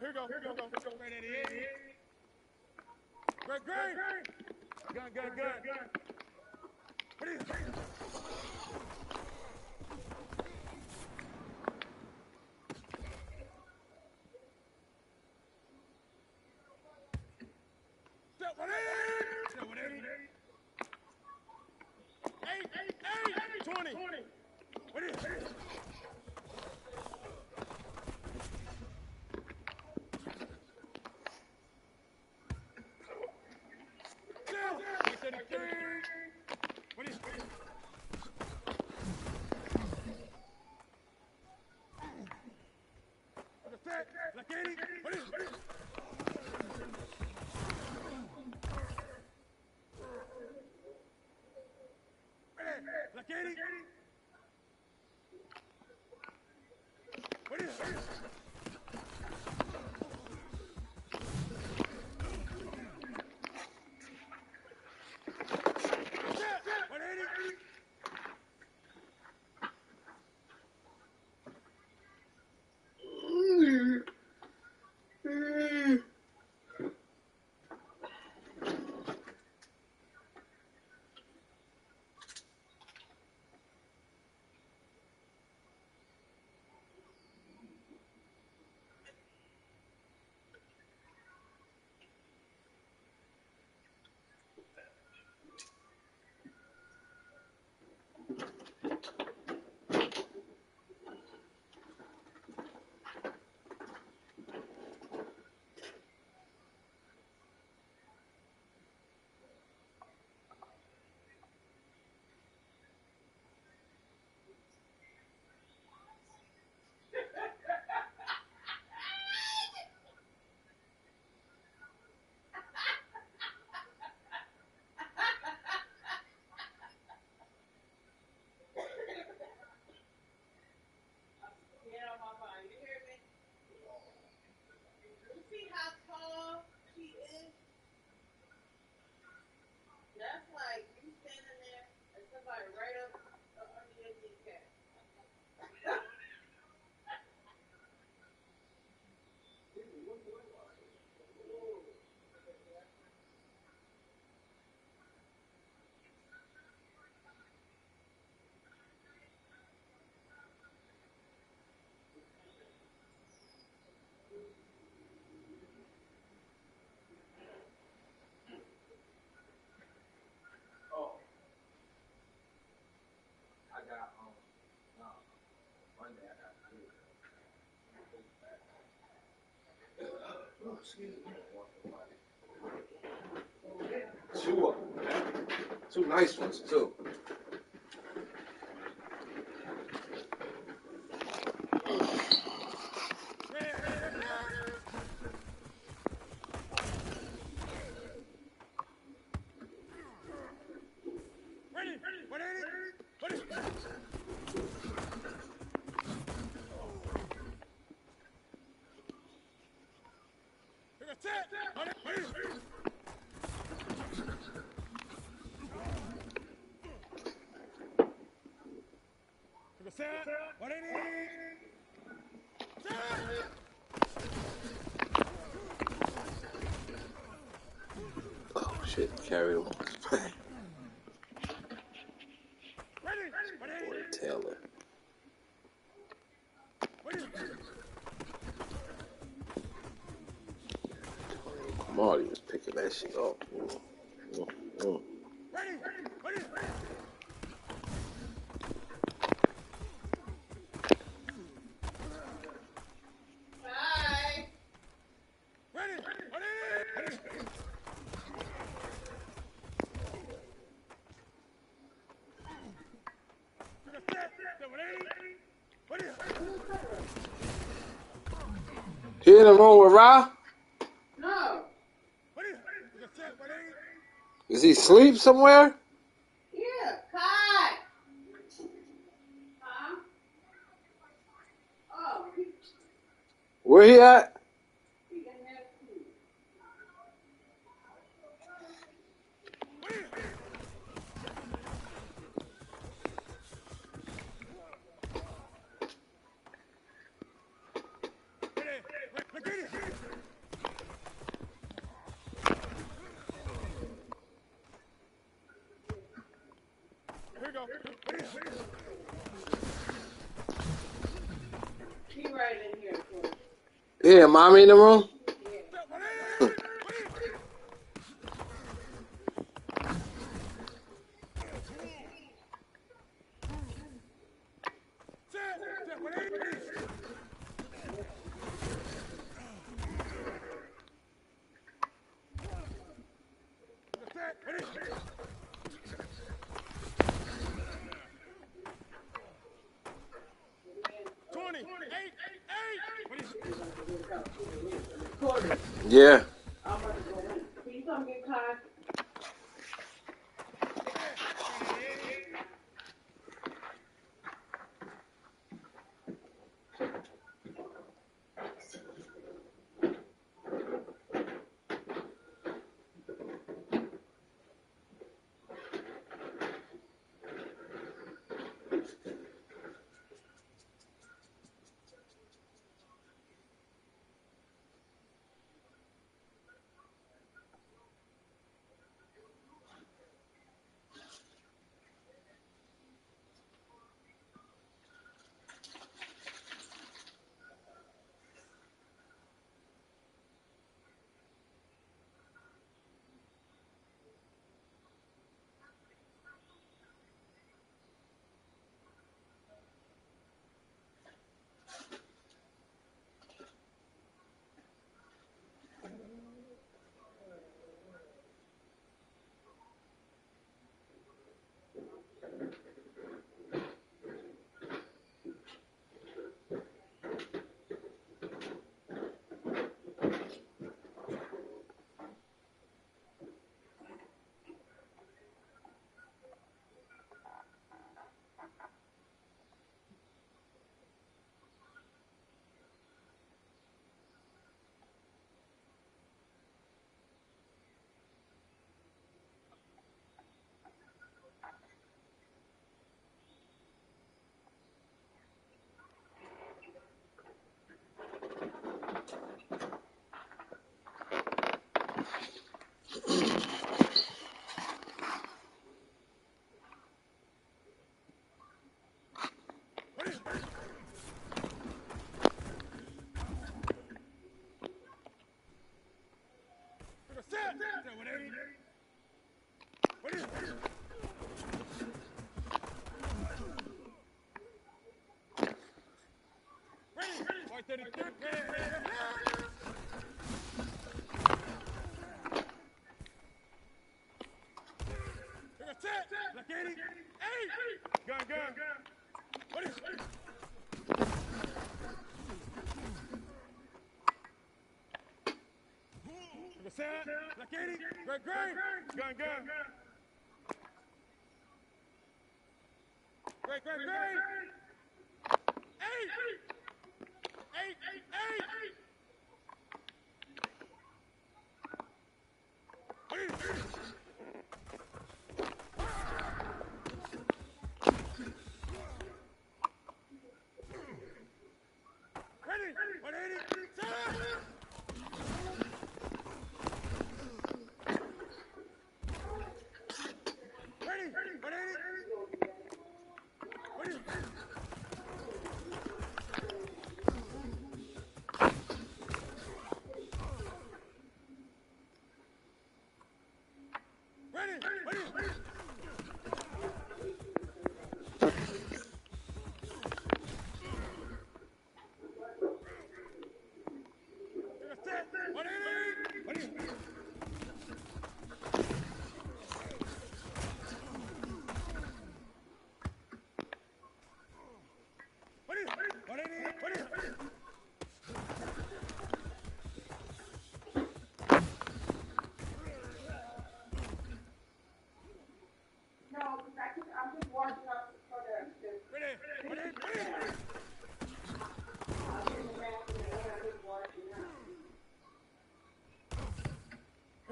Here we go. Great, Eddie. Great. Gun. What is it? Step 180. 20. What is it? What is it? Like 80. What is it? Like 80. What is it? Two of them, man. Two nice ones, too. Oh shit, carry on. Boy, Taylor. Marty was picking that shit up. He in the room with Ra? No. Is he asleep somewhere? Yeah, Kai. Huh? Oh, Where he at? he in there too. He right in here too. Yeah, mommy in the room? Yeah. I'm about to go in. Can you come get Kai?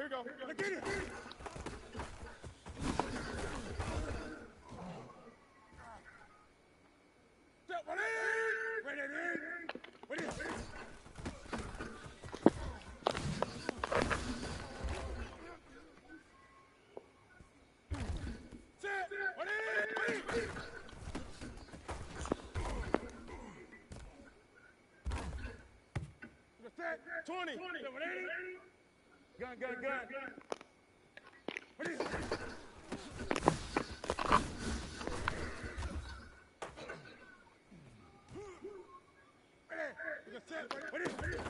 Here we go. Look at it. Step one in. Ready, ready. Ready. Set. One in. 20. Gun. What is it? What is it?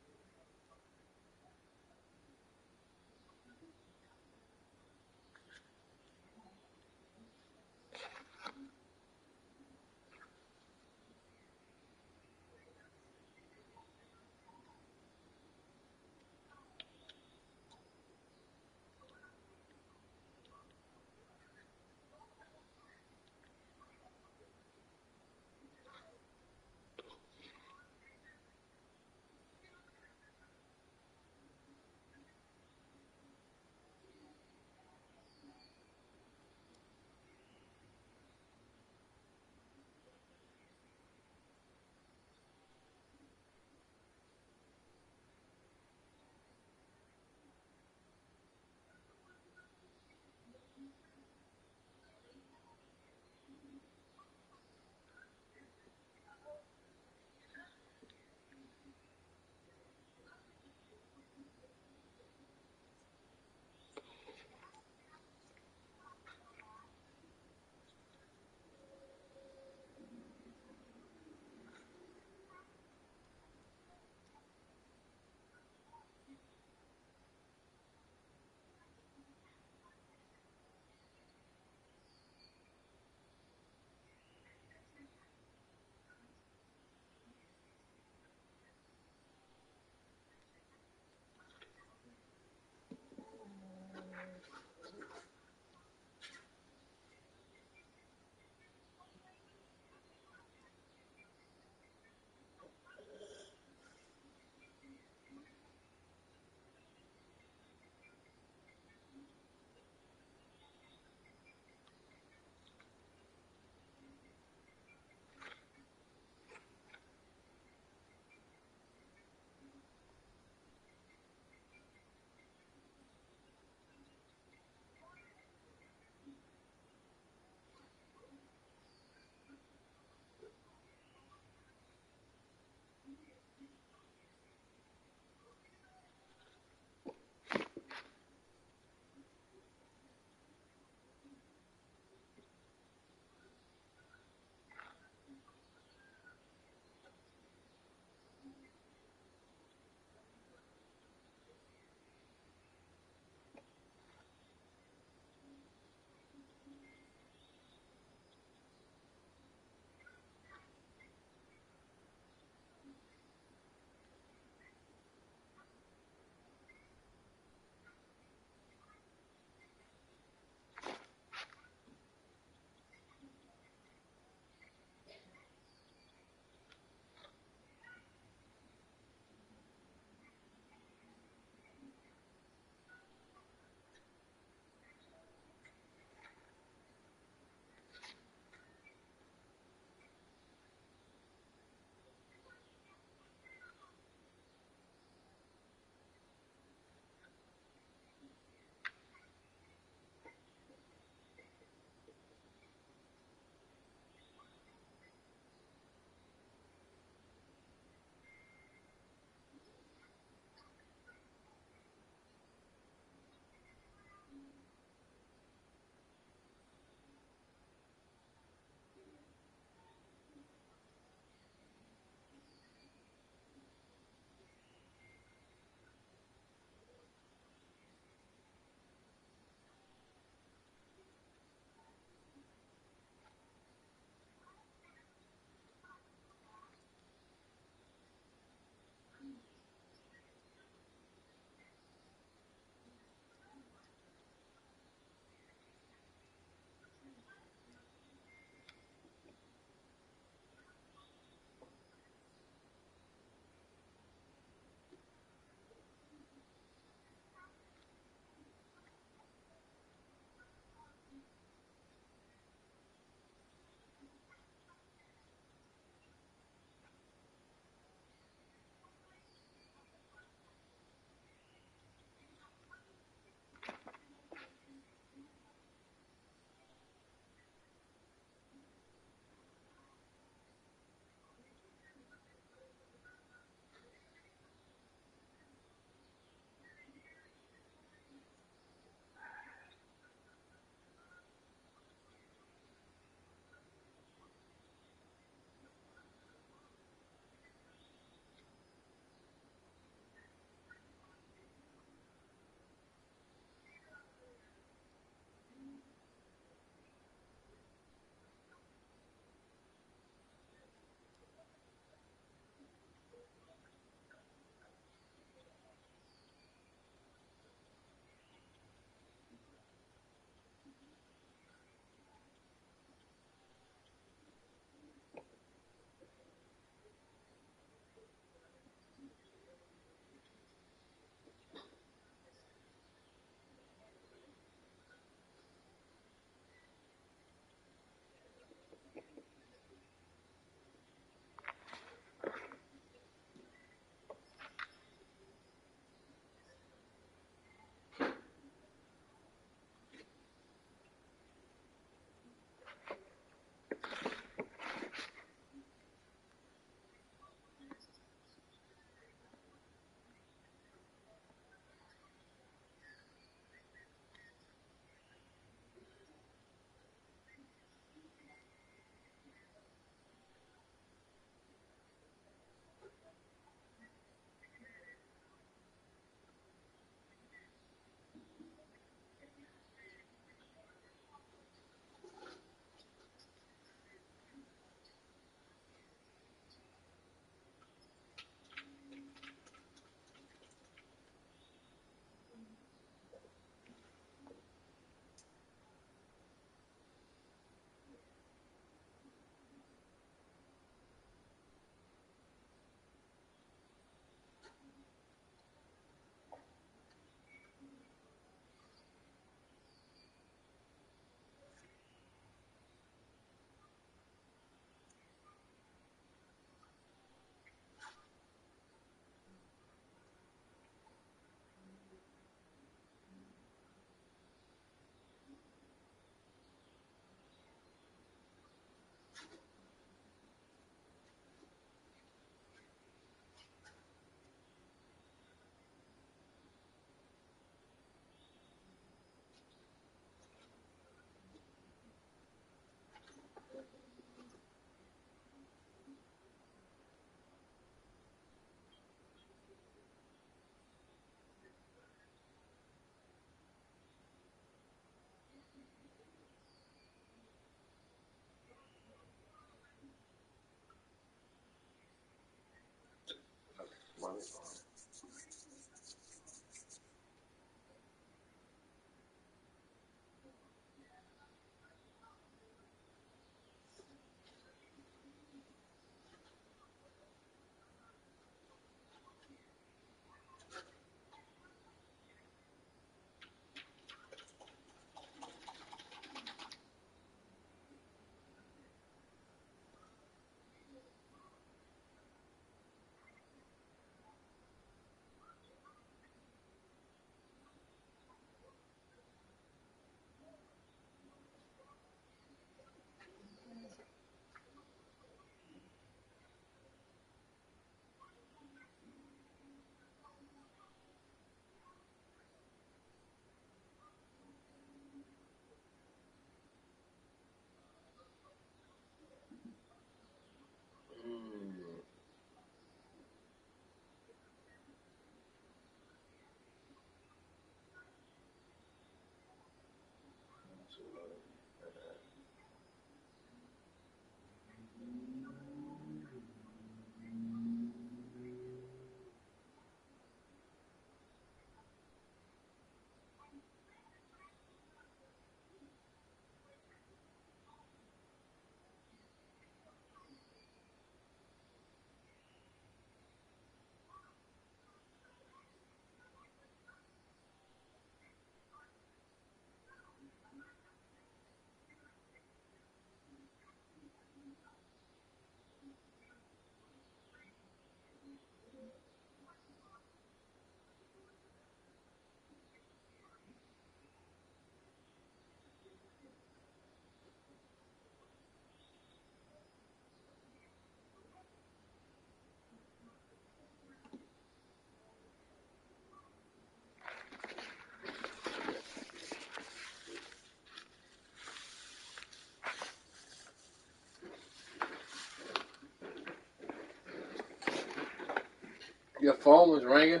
Your phone was ringing.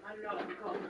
I know. I'm calling.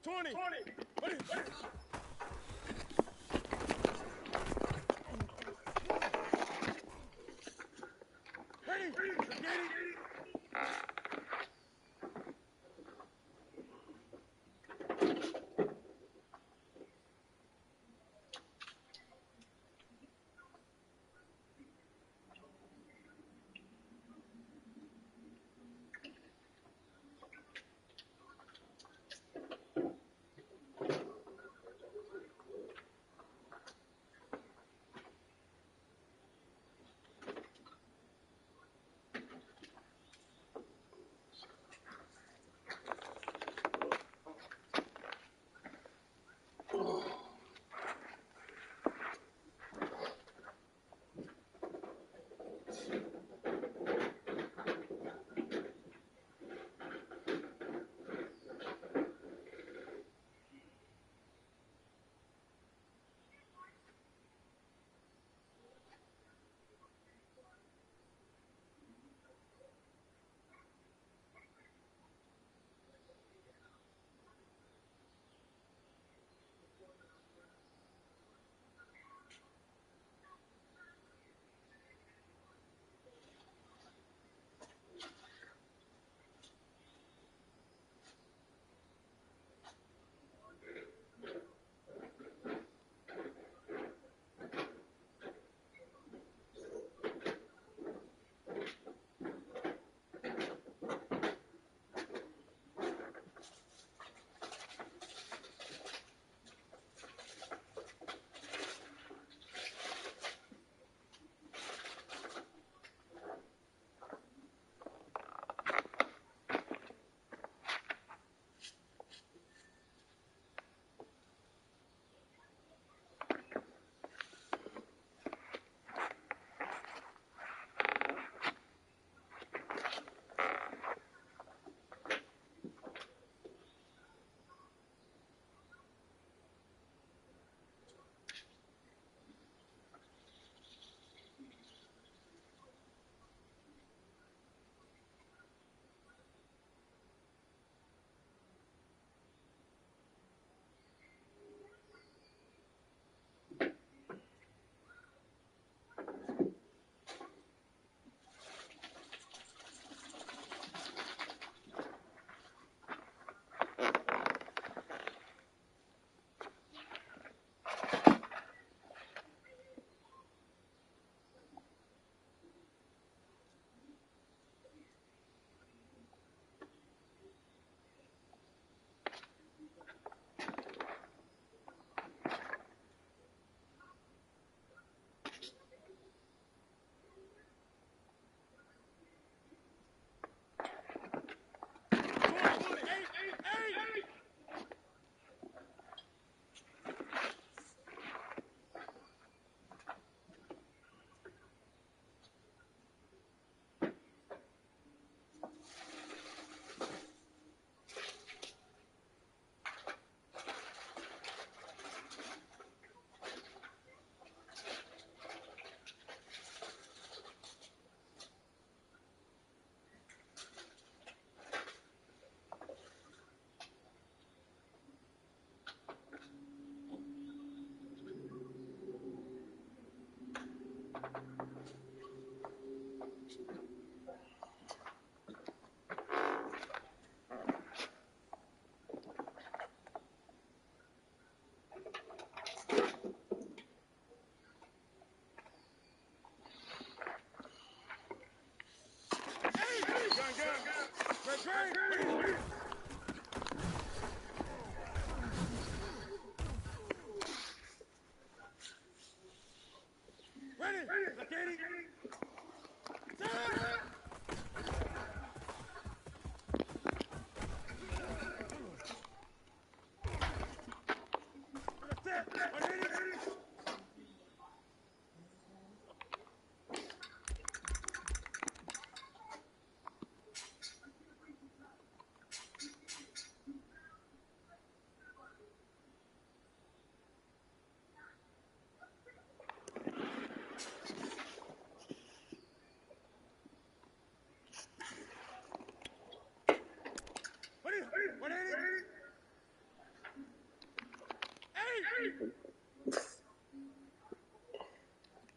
20. Ready.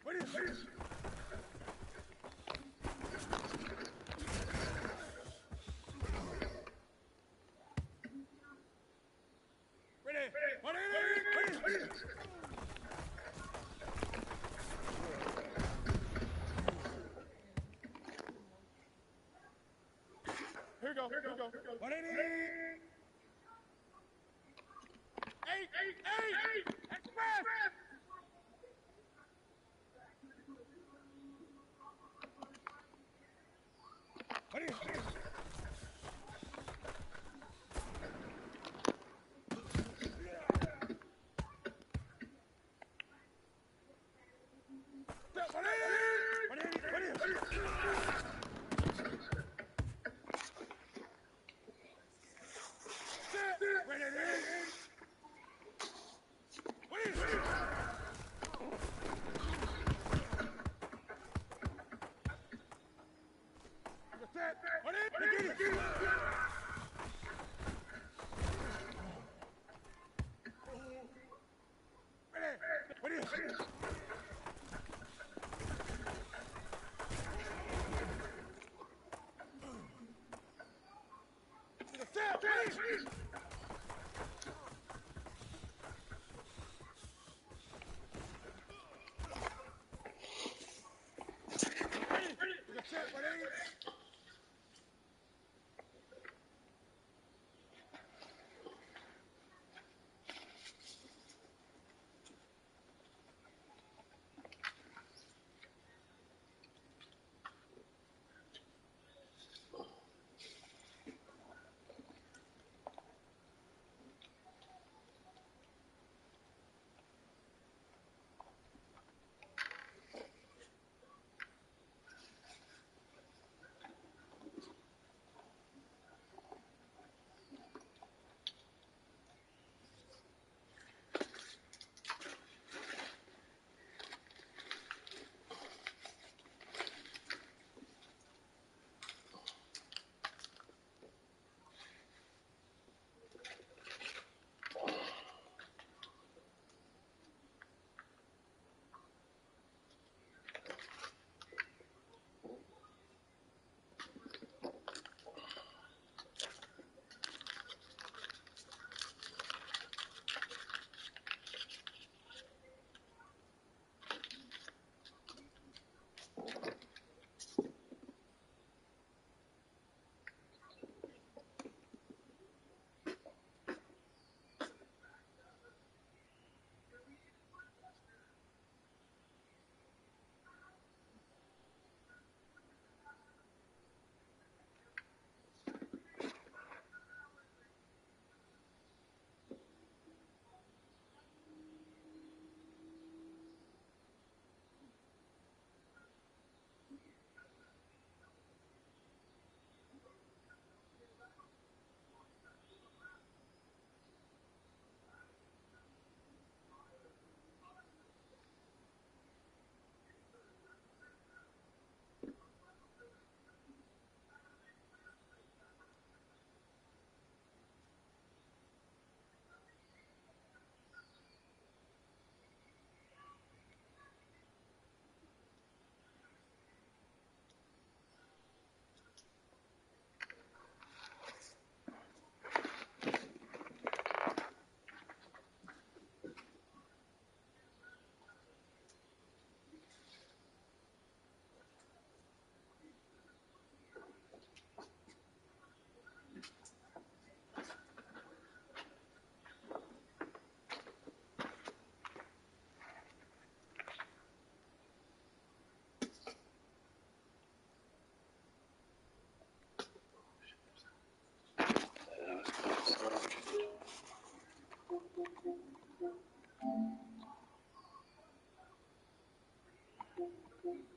What is this? Ready. What is it? Here we go. What is it? Eight! Express! What is it?